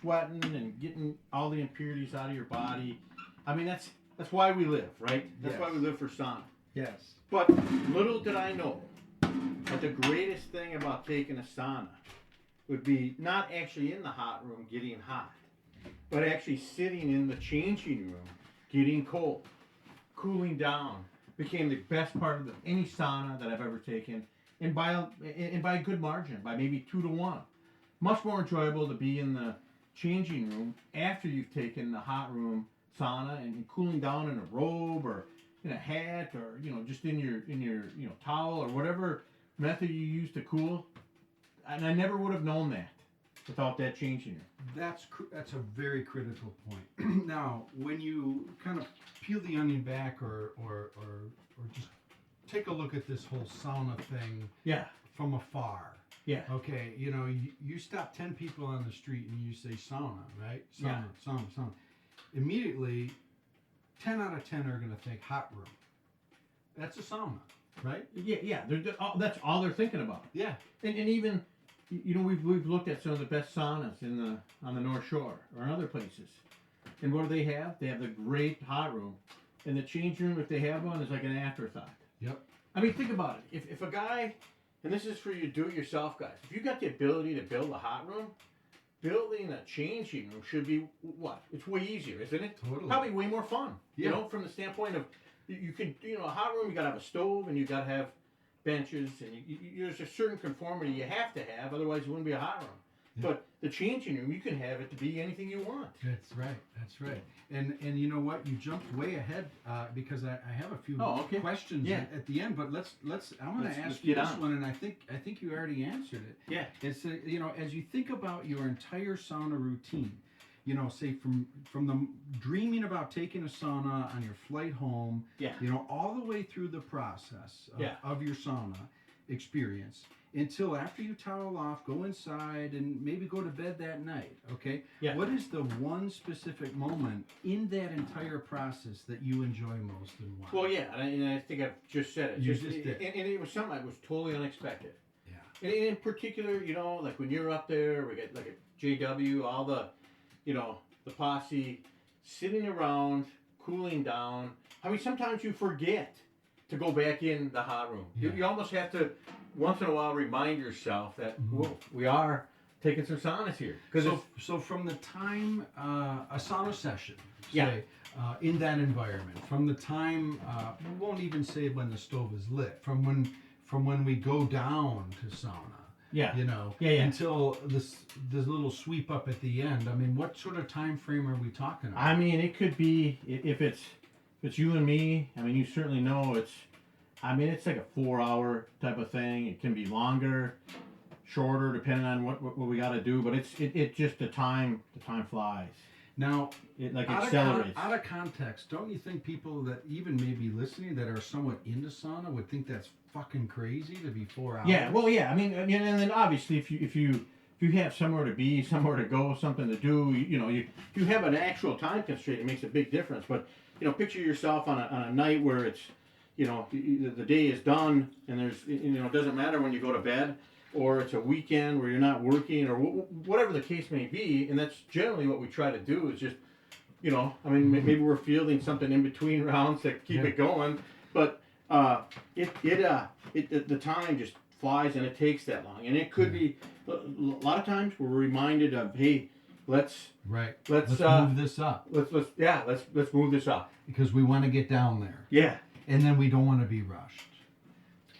sweating and getting all the impurities out of your body. I mean, that's why we live, right? That's why we live for sauna. Yes. But little did I know that the greatest thing about taking a sauna would be not actually in the hot room getting hot, but actually sitting in the changing room getting cold, cooling down. Became the best part of any sauna that I've ever taken, and by a good margin, by maybe 2-1. Much more enjoyable to be in the changing room after you've taken the hot room sauna and cooling down in a robe or in a hat or just in your towel or whatever method you use to cool. And I never would have known that without that changing room. That's a very critical point. Now, when you kind of peel the onion back, or just take a look at this whole sauna thing, Yeah, from afar. yeah, Okay, you stop 10 people on the street and you say sauna, right? Sauna, Yeah. sauna. Immediately, 10 out of 10 are going to think hot room. That's a sauna, right? yeah. That's all they're thinking about. Yeah. And even, we've looked at some of the best saunas on the North Shore or in other places. And what do they have? They have the great hot room. And the change room, if they have one, is like an afterthought. Yep. I mean, think about it. If a guy, and this is for you do-it-yourself guys, if you got the ability to build a hot room, building a changing room should be what? It's way easier, isn't it? Totally. Probably way more fun. Yeah. From the standpoint of you can, a hot room, you got to have a stove and you got to have benches, and there's a certain conformity you have to have, otherwise it wouldn't be a hot room. Yeah. But the changing room, you can have it to be anything you want. That's right. And you know what? You jumped way ahead because I have a few questions at the end. But I'm going to ask you this one, and I think you already answered it. Yeah. It's as you think about your entire sauna routine, say from the dreaming about taking a sauna on your flight home, all the way through the process of your sauna experience, until after you towel off, go inside, and maybe go to bed that night, okay? Yeah. What is the one specific moment in that entire process that you enjoy most, and why? Well, yeah, and I think I've just said it. You just did. And it was something that was totally unexpected. Yeah. And in particular, like when you're up there, we get like a JW, all the, the posse sitting around, cooling down. I mean, sometimes you forget to go back in the hot room. Yeah. You almost have to, once in a while, remind yourself that, whoa, we are taking some saunas here. So from the time a sauna session, Yeah. say, in that environment, from the time, we won't even say when the stove is lit, from when we go down to sauna, Yeah. until this little sweep up at the end. I mean, what sort of time frame are we talking about? I mean, it could be, if it's you and me, I mean, you certainly know it's like a 4-hour type of thing. It can be longer, shorter, depending on what we got to do. But it's just the time flies. Now, it accelerates. Out of context, don't you think people that even may be listening that are somewhat into sauna would think that's fucking crazy to be 4 hours? Yeah, well, yeah. I mean, and then obviously, if you have somewhere to be, somewhere to go, something to do, if you have an actual time constraint, it makes a big difference. But picture yourself on a night where it's, the day is done, and there's, it doesn't matter when you go to bed, or it's a weekend where you're not working, or whatever the case may be. And that's generally what we try to do is just, maybe we're fielding something in between rounds to keep it going, but the time just flies, and it takes that long. And it could be a lot of times we're reminded of, hey, let's move this up. Let's move this up because we want to get down there. Yeah. And then we don't want to be rushed.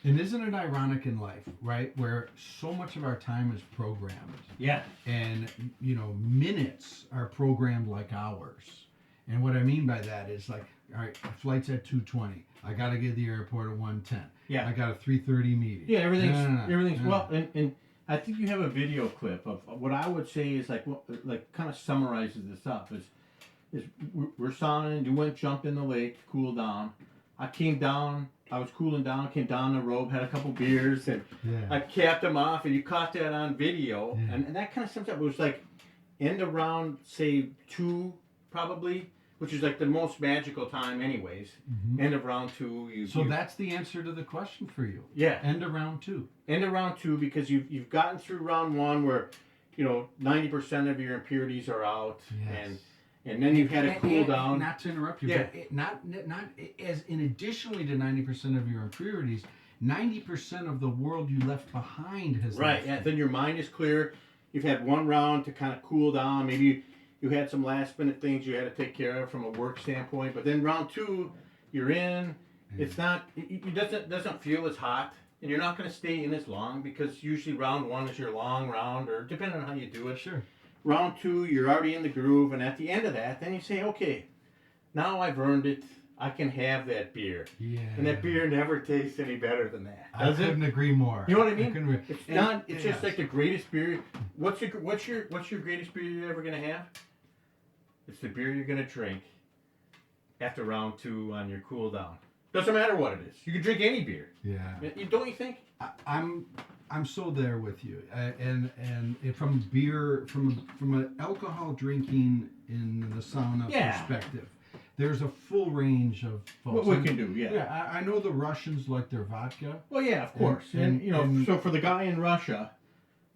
And isn't it ironic in life, right, where so much of our time is programmed? Yeah. And, minutes are programmed like hours. And what I mean by that is like, all right, the flight's at 2:20. I got to get to the airport at 1:10. Yeah. I got a 3:30 meeting. Yeah, everything's well, and I think you have a video clip of what I would say is like kind of summarizes this up is we're sauning, you jumped in the lake, cool down. I came down, I was cooling down, came down the rope, had a couple beers, and I capped them off, and you caught that on video, and that kind of sums up. It was like end around, say, 2, probably, which is like the most magical time anyways. Mm-hmm. End of round 2. So that's the answer to the question for you. Yeah. End of round 2. End of round 2, because you've gotten through round 1 where, 90% of your impurities are out, and then you've had a cool down. Not to interrupt you, but not as in additionally to 90% of your impurities, 90% of the world you left behind has left. Yeah. Then your mind is clear. You've had 1 round to kind of cool down. Maybe you had some last minute things you had to take care of from a work standpoint. But then round 2, you're in. It's not. It doesn't feel as hot, and you're not going to stay in as long because usually round 1 is your long round, or depending on how you do it. Sure. Round 2, you're already in the groove, and at the end of that, then you say, okay, now I've earned it. I can have that beer. Yeah. And that beer never tastes any better than that. I couldn't agree more. You know what I mean? It's It's just like the greatest beer. What's your greatest beer you're ever gonna have? It's the beer you're gonna drink after round 2 on your cool down. Doesn't matter what it is. You can drink any beer. Yeah. Don't you think? I'm so there with you, and from beer, from an alcohol drinking in the sauna perspective, there's a full range of folks. What we can do, Yeah, I know the Russians like their vodka. Well, yeah, of course, and so for the guy in Russia,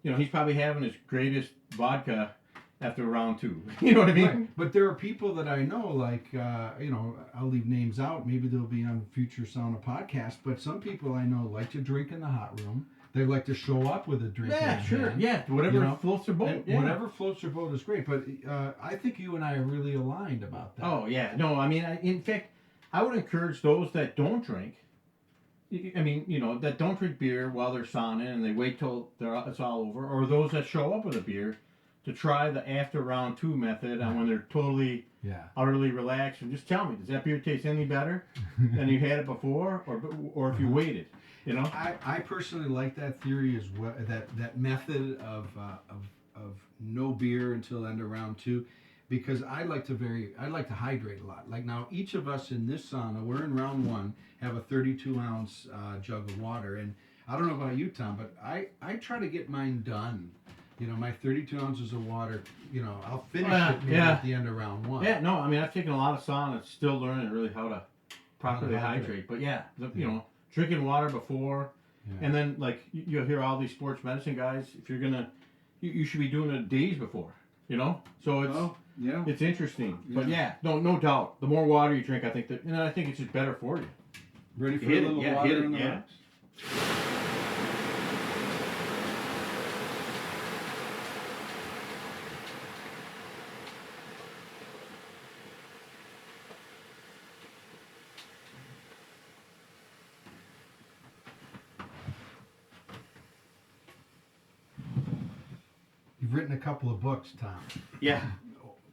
he's probably having his greatest vodka after round 2. You know what I mean? Right. But there are people that I know, like, I'll leave names out. Maybe they'll be on future sauna podcast. But some people I know like to drink in the hot room. They like to show up with a drink. Yeah, sure. Hand. Yeah, whatever floats their boat. Yeah. Whatever floats their boat is great. But I think you and I are really aligned about that. Oh, yeah. No, I mean, in fact, I would encourage those that don't drink. I mean, that don't drink beer while they're sauning and they wait till it's all over. Or those that show up with a beer, to try the after round 2 method on when they're totally utterly relaxed, and just tell me, does that beer taste any better than you had it before, or if you waited? I personally like that theory as well. That method of no beer until end of round 2, because I like to hydrate a lot. Like now, each of us in this sauna, we're in round 1, have a 32-ounce jug of water, and I don't know about you, Tom, but I try to get mine done. My 32 ounces of water, I'll finish it at the end of round 1. Yeah, no, I mean, I've taken a lot of sauna, still learning really how to properly hydrate. But drinking water before, and then, like, you'll hear all these sports medicine guys, if you're going to, you should be doing it days before, So it's interesting. Yeah. But no doubt, the more water you drink, I think it's just better for you. Ready for a little water in the box? You've written a couple of books, Tom. Yeah.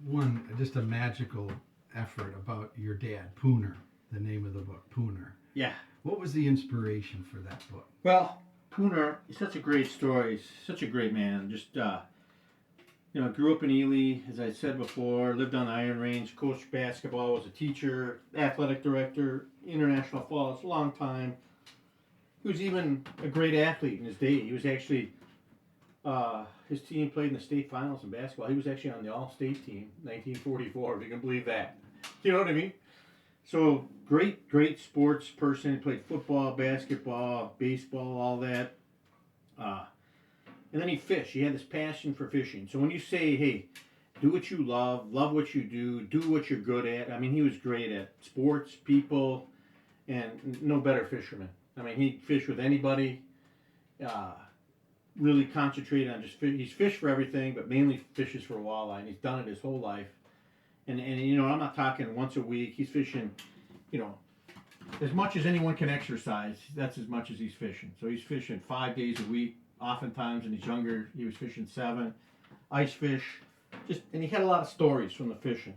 One, just a magical effort about your dad, Pooner, the name of the book, Pooner. Yeah. What was the inspiration for that book? Well, Pooner is such a great story. He's such a great man. Just, grew up in Ely, as I said before, lived on the Iron Range, coached basketball, was a teacher, athletic director, International Falls, a long time. He was even a great athlete in his day. He was actually... his team played in the state finals in basketball. He was actually on the all-state team, 1944, if you can believe that. You know what I mean? So, great sports person. He played football, basketball, baseball, all that. And then he fished. He had this passion for fishing. So when you say, hey, do what you love what you do what you're good at. I mean, he was great at sports, people, and no better fisherman. I mean, he'd fish with anybody. Really concentrated on he's fished for everything, but mainly fishes for walleye, and he's done it his whole life. And I'm not talking once a week. He's fishing, as much as anyone can exercise, that's as much as he's fishing. So he's fishing 5 days a week. Oftentimes, when he's younger, he was fishing 7. Ice fish. And he had a lot of stories from the fishing.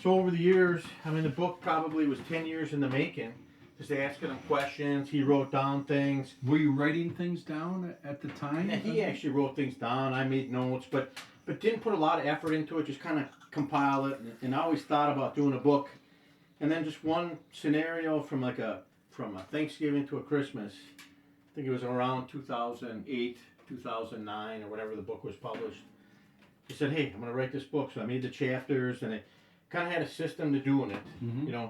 So over the years, I mean, the book probably was 10 years in the making. Just asking him questions. He wrote down things. Were you writing things down at the time? Yeah, he actually wrote things down. I made notes, but didn't put a lot of effort into it. Just kind of compile it. And I always thought about doing a book. And then just one scenario from a Thanksgiving to a Christmas. I think it was around 2008, 2009, or whatever the book was published. He said, hey, I'm going to write this book. So I made the chapters, and it kind of had a system to doing it. Mm-hmm.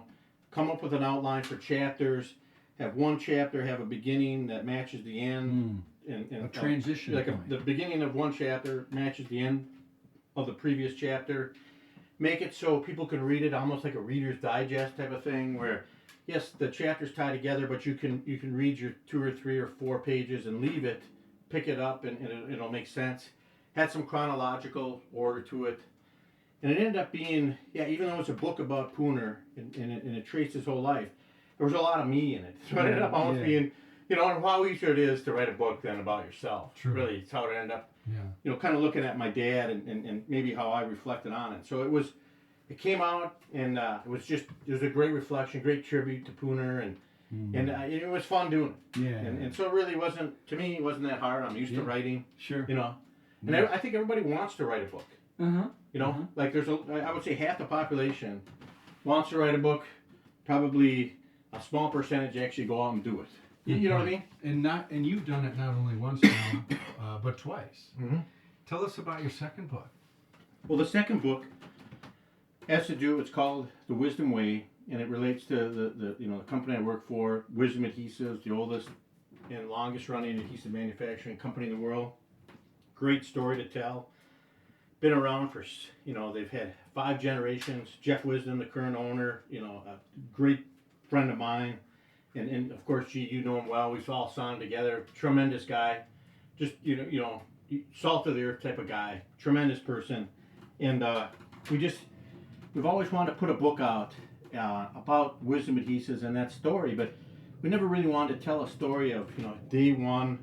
Come up with an outline for chapters, have one chapter have a beginning that matches the end. And a transition. The beginning of one chapter matches the end of the previous chapter. Make it so people can read it almost like a Reader's Digest type of thing, where, yes, the chapters tie together, but you can read your 2 or 3 or 4 pages and leave it, pick it up, and it'll make sense. Had some chronological order to it. And it ended up being, even though it's a book about Pooner and it traced his whole life, there was a lot of me in it. So it ended up almost being, and how easier it is to write a book than about yourself. True. Really, it's how it ended up, kind of looking at my dad and maybe how I reflected on it. So it was it came out, and it was a great reflection, great tribute to Pooner, and it was fun doing it. Yeah. And so it really wasn't, to me, it wasn't that hard. I'm used to writing. Sure. You know, and I think everybody wants to write a book. You know, like I would say half the population wants to write a book. Probably a small percentage actually go out and do it. You know what I mean? And you've done it not only once now, but twice. Tell us about your second book. Well, the second book has to do. It's called The Wisdom Way, and it relates to the company I work for, Wisdom Adhesives, the oldest and longest running adhesive manufacturing company in the world. Great story to tell. Been around for, they've had 5 generations. Jeff Wisdom, the current owner, a great friend of mine. And of course, you know him well. We've all signed together. Tremendous guy. Just, salt of the earth type of guy. Tremendous person. And we've always wanted to put a book out about Wisdom Adhesives and that story, but we never really wanted to tell a story of, day one,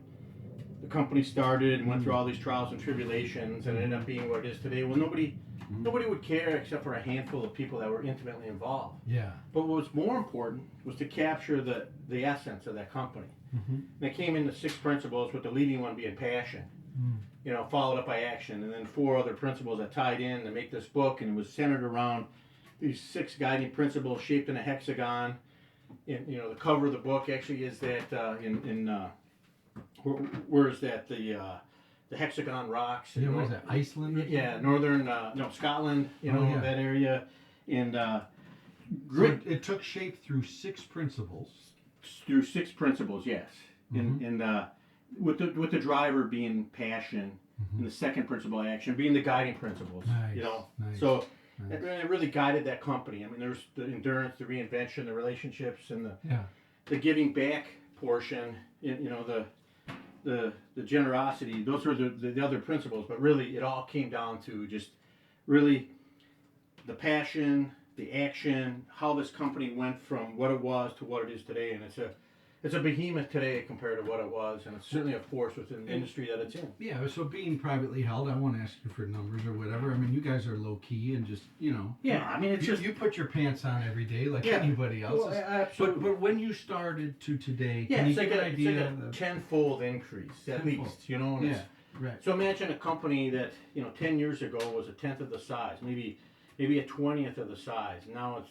the company started and went through all these trials and tribulations and it ended up being what it is today. Well, nobody would care except for a handful of people that were intimately involved. Yeah. But what was more important was to capture the essence of that company. And it came into 6 principles, with the leading one being passion. Followed up by action, and then 4 other principles that tied in to make this book, and it was centered around these 6 guiding principles shaped in a hexagon. And the cover of the book actually is that where is that, the hexagon rocks? Yeah, where is that, Iceland? Yeah, northern Scotland. That area, and so it took shape through 6 principles. Through 6 principles, yes, and with the driver being passion, and the second principle, action, being the guiding principles. Nice. So it really guided that company. I mean, there's the endurance, the reinvention, the relationships, and the giving back portion. The generosity. Those were the other principles, but really it all came down to just really the passion, the action, how this company went from what it was to what it is today, and it's a behemoth today compared to what it was, and it's certainly a force within the industry that it's in. Yeah, so being privately held, I won't ask you for numbers or whatever. I mean, you guys are low key and just, Yeah, I mean, it's you put your pants on every day like anybody else. Well, absolutely. But when you started to today, yeah, can you it's give like an idea? It's like a tenfold increase at least, and Yeah, right. So imagine a company that 10 years ago was a tenth of the size, maybe a 20th of the size. Now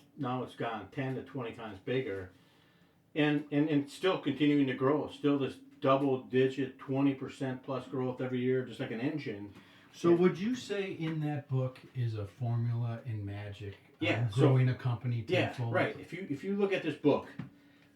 it's gone 10 to 20 times bigger. And still continuing to grow, still this double-digit 20% plus growth every year, just like an engine. So would you say in that book is a formula in magic? Yeah, growing a company tenfold. Yeah, right. If you look at this book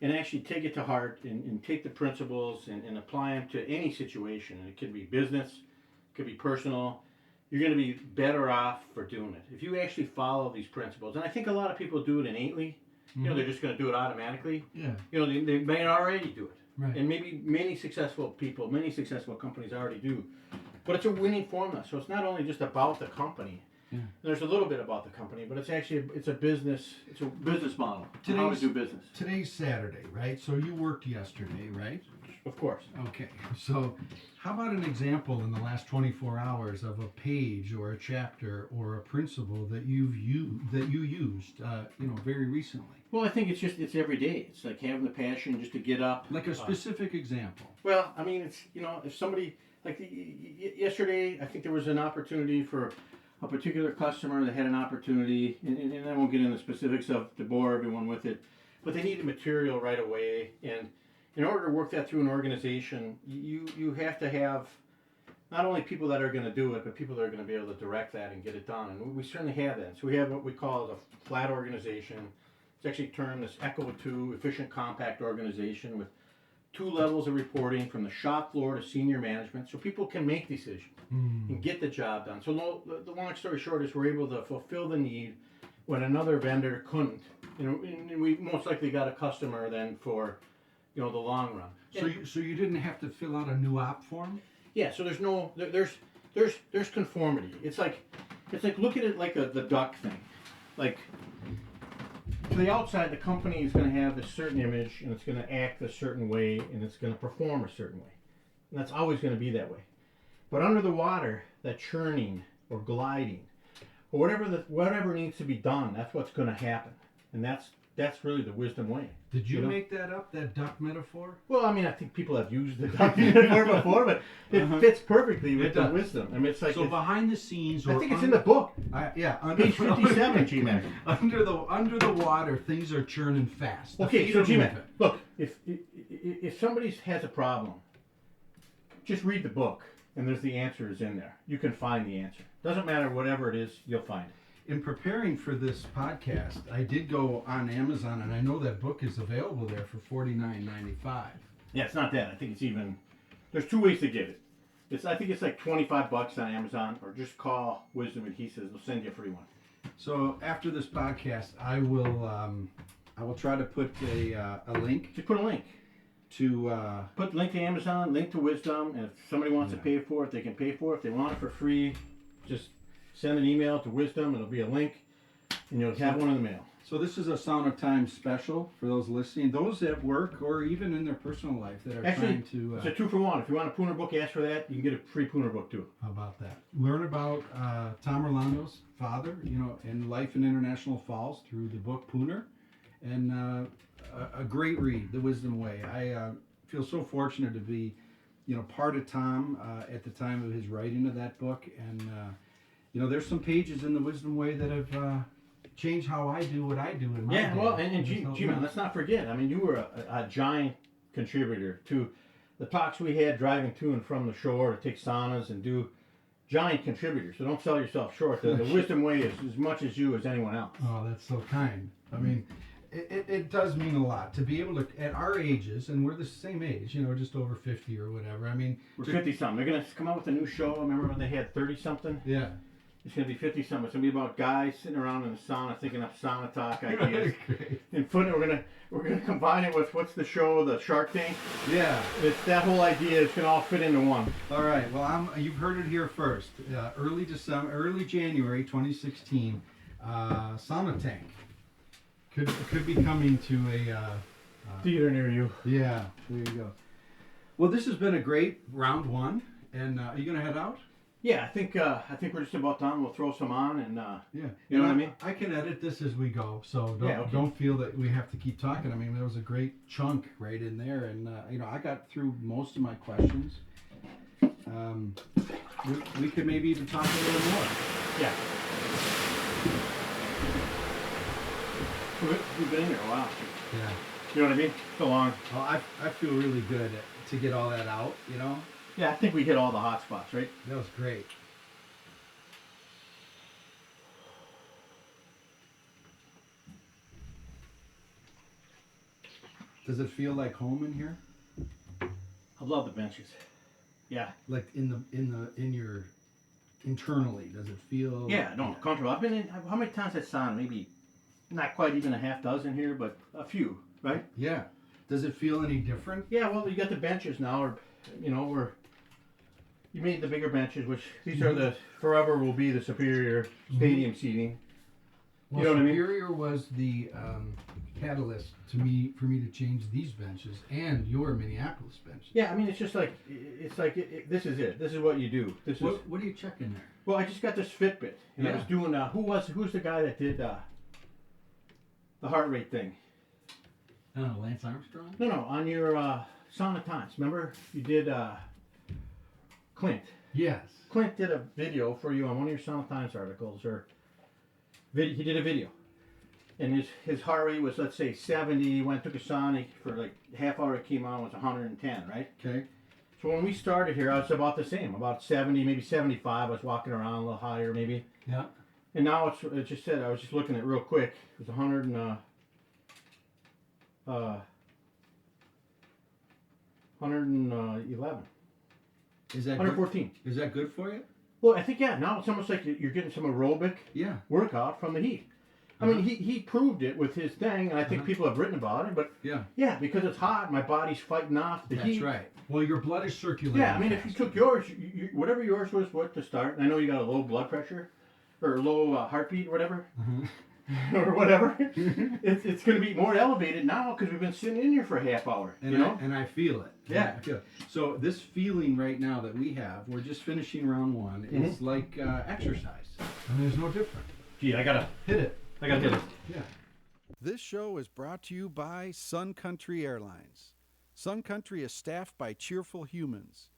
and actually take it to heart and take the principles and apply them to any situation, and it could be business, it could be personal, you're going to be better off for doing it. If you actually follow these principles, and I think a lot of people do it innately. They're just going to do it automatically. Yeah. They may already do it. Right. And maybe many successful companies already do. But it's a winning formula. So it's not only just about the company. Yeah. There's a little bit about the company, but it's actually it's a business model. How to do business. Today's Saturday, right? So you worked yesterday, right? Of course. Okay. So how about an example in the last 24 hours of a page or a chapter or a principle that you used very recently? Well, I think it's every day. It's like having the passion just to get up. Like a specific example. Well, I mean, it's if somebody like yesterday, I think there was an opportunity for a particular customer that had an opportunity, and I won't get into the specifics of to bore everyone with it, but they needed material right away, and in order to work that through an organization, you have to have not only people that are going to do it, but people that are going to be able to direct that and get it done, and we certainly have that. So we have what we call a flat organization. It's actually termed this ECHO 2, efficient compact organization, with 2 levels of reporting from the shop floor to senior management, so people can make decisions and get the job done. So the long story short is we're able to fulfill the need when another vendor couldn't. And we most likely got a customer then for the long run. So you didn't have to fill out a new op form? Yeah. So there's conformity. It's like look at it like the duck thing. Like to the outside, the company is going to have this certain image, and it's going to act a certain way, and it's going to perform a certain way, and that's always going to be that way. But under the water, that churning or gliding, or whatever needs to be done, that's what's going to happen, and that's really the wisdom way. Did you make that up, that duck metaphor? Well, I mean, I think people have used the duck metaphor before, but it fits perfectly with the wisdom. I mean, it's like so behind the scenes. I think it's in the book. Page 57, G-Man. Under the water, things are churning fast. Okay, so G-Man, look, if somebody has a problem, just read the book, and there's the answers in there. You can find the answer. Doesn't matter, whatever it is, you'll find it. In preparing for this podcast, I did go on Amazon, and I know that book is available there for $49.95. Yeah, it's not that. I think it's even. There's two ways to get it. I think it's like $25 on Amazon, or just call Wisdom Adhesives. They'll send you a free one. So after this podcast, I will try to put a link. Just put a link. Put link to Amazon, link to Wisdom, and if somebody wants to pay for it, they can pay for it. If they want it for free, just send an email to Wisdom. It'll be a link, and you'll have one in the mail. So this is a Sauna Time special for those listening, those at work or even in their personal life that are trying to. It's a 2-for-1. If you want a Pooner book, ask for that. You can get a free Pooner book too. How about that? Learn about Tom Rolando's father, in life in International Falls through the book Pooner, and a great read, The Wisdom Way. I feel so fortunate to be, part of Tom at the time of his writing of that book, and there's some pages in The Wisdom Way that have changed how I do what I do in my day. Yeah, well, and G-Man, let's not forget, I mean, you were a giant contributor to the talks we had driving to and from the shore to take saunas and do giant contributors. So don't sell yourself short. The Wisdom Way is as much as you as anyone else. Oh, that's so kind. I mean, it does mean a lot to be able to, at our ages, and we're the same age, just over 50 or whatever. I mean, we're 50-something. They're going to come out with a new show. Remember when they had 30-something? Yeah. It's going to be 50-something. It's going to be about guys sitting around in the sauna thinking up Sauna Talk ideas. And we're going to combine it with, what's the show, the Shark Tank? Yeah. It's that whole idea. It's going to all fit into one. All right. Well, you've heard it here first. Early January 2016, Sauna Tank could be coming to a theater near you. Yeah. There you go. Well, this has been a great round one. And are you going to head out? Yeah, I think we're just about done. We'll throw some on and yeah, you know what I mean. I can edit this as we go, so don't don't feel that we have to keep talking. I mean, there was a great chunk right in there, and I got through most of my questions. We could maybe even talk a little more. Yeah. We've been in there a while. Yeah. You know what I mean? So long. Well, I feel really good to get all that out. Yeah, I think we hit all the hot spots, right? That was great. Does it feel like home in here? I love the benches. Yeah. Like in your internally, does it feel? Yeah, no, comfortable. I've been in. How many times has sauna? Maybe not quite even a half dozen here, but a few, right? Yeah. Does it feel any different? Yeah. Well, you got the benches now, or you made the bigger benches, which these are the forever will be the Superior stadium seating. Well, you know what I mean? Superior was the catalyst for me to change these benches and your Minneapolis benches. Yeah, I mean it's just like this is it. This is what you do. What are you checking there? Well, I just got this Fitbit, and I was doing who's the guy that did the heart rate thing? Oh, Lance Armstrong? No, on your Sauna Times. Remember you did Clint. Yes. Clint did a video for you on one of your Sauna Times articles, he did a video. And his heart rate was, let's say, 70. He took a sauna for like half hour. It came on, was 110, right? Okay. So when we started here, I was about the same, about 70, maybe 75. I was walking around a little higher, maybe. Yeah. And now it just said, I was just looking at it real quick. It was 111. Is that 114. Is that good for you? Well, I think, yeah. Now it's almost like you're getting some aerobic workout from the heat. I mean, he proved it with his thing, and I think people have written about it, but yeah, because it's hot, my body's fighting off the heat. That's right. Well, your blood is circulating. Yeah, I mean, if you took yours, whatever yours was, what to start, and I know you got a low blood pressure, or low heartbeat, or whatever, or whatever, it's going to be more elevated now because we've been sitting in here for a half hour. And I feel it. Yeah. I feel it. So this feeling right now that we have, we're just finishing round one. It's like exercise. And there's no different. Gee, I gotta Hit it. hit it. Yeah. This show is brought to you by Sun Country Airlines. Sun Country is staffed by cheerful humans.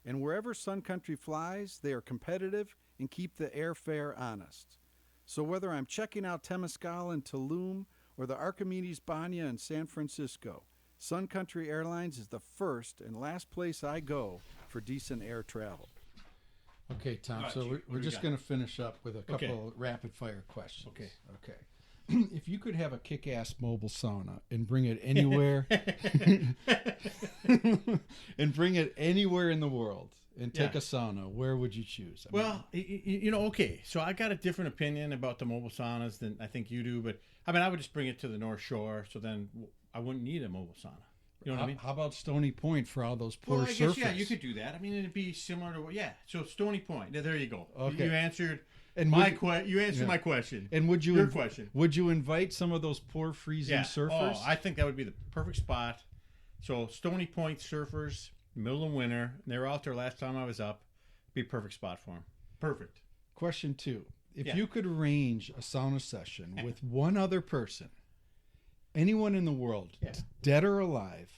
And wherever Sun Country flies, they are competitive and keep the airfare honest. So whether I'm checking out Temescal in Tulum or the Archimedes Banya in San Francisco, Sun Country Airlines is the first and last place I go for decent air travel. Okay, Tom, so we're just going to finish up with a couple rapid-fire questions. Okay. If you could have a kick-ass mobile sauna and bring it anywhere, and bring it anywhere in the world and take a sauna, where would you choose? Okay, so I got a different opinion about the mobile saunas than I think you do, but I would just bring it to the North Shore, so then I wouldn't need a mobile sauna. You know what I mean? How about Stony Point for all those poor surfers? Guess, yeah, you could do that. It'd be similar to so Stony Point. There you go. Okay. You answered my question. And would you your question? Would you invite some of those poor freezing surfers? Oh, I think that would be the perfect spot. So Stony Point surfers, middle of winter. They were out there last time I was up. Be a perfect spot for them. Perfect. Question 2: If you could arrange a sauna session with one other person, anyone in the world, dead or alive,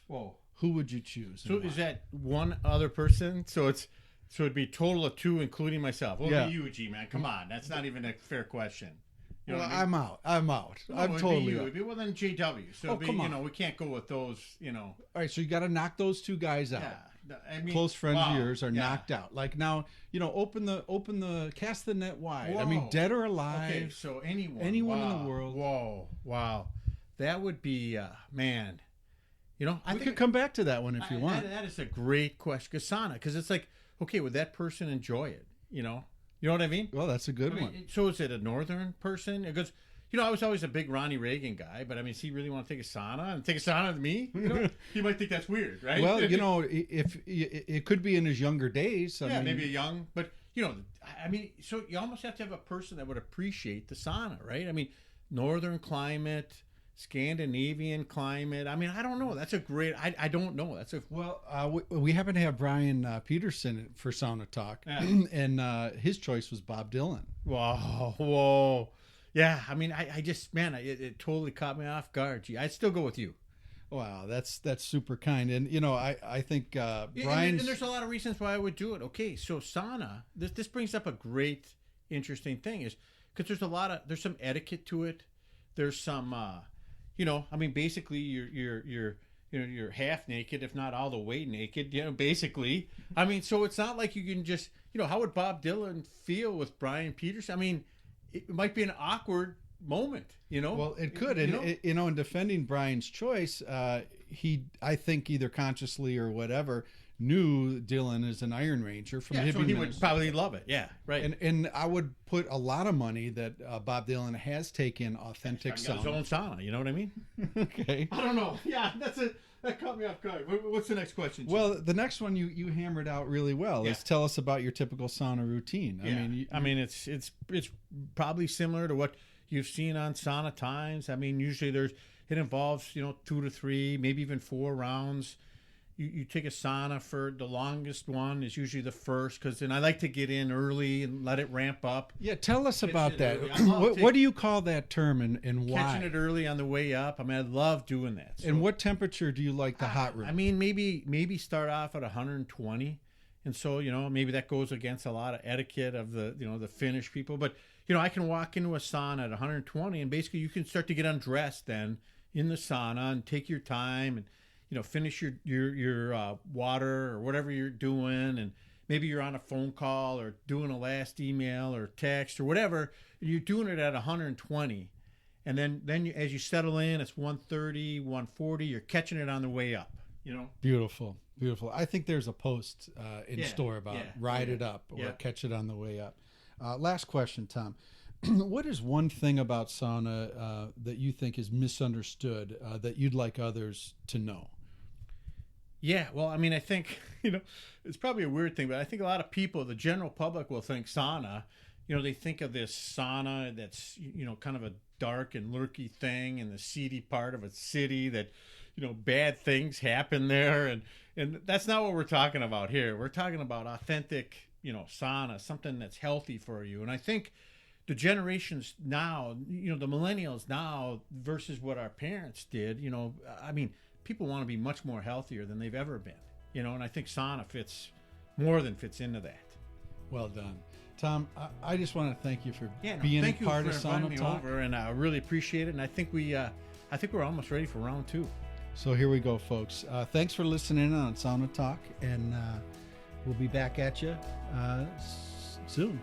who would you choose? So is that one other person? So it'd be a total of 2, including myself. What would be you, G-Man? Come on, that's not even a fair question. You know I'm out. No, I'm totally out. Well, then JW. So come on. We can't go with those. All right, so you got to knock those 2 guys out. Yeah. Close friends of yours are knocked out. Like now, cast the net wide. Whoa. Dead or alive. Okay, so anyone in the world. Whoa, wow, that would be man. I could come back to that one if you want. That is a great question, because it's like, okay, would that person enjoy it? You know what I mean? Well, that's a good one. So is it a northern person? Because I was always a big Ronnie Reagan guy, but does he really want to take a sauna with me? He might think that's weird, right? Well, if it could be in his younger days. Maybe a young, but so you almost have to have a person that would appreciate the sauna, right? Northern climate, Scandinavian climate. I don't know. That's a great. I don't know. We happen to have Brian Peterson for Sauna Talk, and his choice was Bob Dylan. Whoa. Yeah, I just, it totally caught me off guard. Gee, I'd still go with you. Wow, that's super kind. And I think Brian's... And there's a lot of reasons why I would do it. Okay, so sauna, this brings up a great, interesting thing, is because there's some etiquette to it. There's some, basically you're half naked, if not all the way naked. Basically. So it's not like you can just, how would Bob Dylan feel with Brian Peterson? It might be an awkward moment, Well, it could. And, in defending Brian's choice, he, I think either consciously or whatever, knew Dylan as an Iron Ranger from so he would probably love it. Yeah, right. And I would put a lot of money that Bob Dylan has taken authentic sauna. His own sauna, you know what I mean? Okay. I don't know. Yeah, that's it. That caught me off guard. What's the next question, Jim? Well, the next one you hammered out really well. Is tell us about your typical sauna routine. It's probably similar to what you've seen on Saunatimes. Usually it involves 2 to 3, maybe even 4 rounds. You take a sauna for the longest one is usually the first, because then I like to get in early and let it ramp up. Yeah, tell us about that. What do you call that term and why? Catching it early on the way up. I love doing that. And what temperature do you like the hot room? Maybe start off at 120. And so, maybe that goes against a lot of etiquette of the Finnish people. But, I can walk into a sauna at 120 and basically you can start to get undressed then in the sauna and take your time and, finish your water or whatever you're doing, and maybe you're on a phone call or doing a last email or text or whatever, and you're doing it at 120, and then as you settle in, it's 130, 140. You're catching it on the way up. Beautiful. I think there's a post in store about ride it up or catch it on the way up. Last question, Tom. What is one thing about sauna that you think is misunderstood that you'd like others to know? Yeah, well, I think, it's probably a weird thing, but I think a lot of people, the general public, will think sauna, they think of this sauna that's, kind of a dark and lurky thing in the seedy part of a city that, bad things happen there. And that's not what we're talking about here. We're talking about authentic, sauna, something that's healthy for you. And I think the generations now, the millennials now versus what our parents did, people want to be much more healthier than they've ever been, and I think sauna fits into that. Well done. Tom, I just want to thank you for being a part of Sauna Talk. Over, and I really appreciate it. And I think we're almost ready for round 2. So here we go, folks. Thanks for listening on Sauna Talk, and we'll be back at you soon.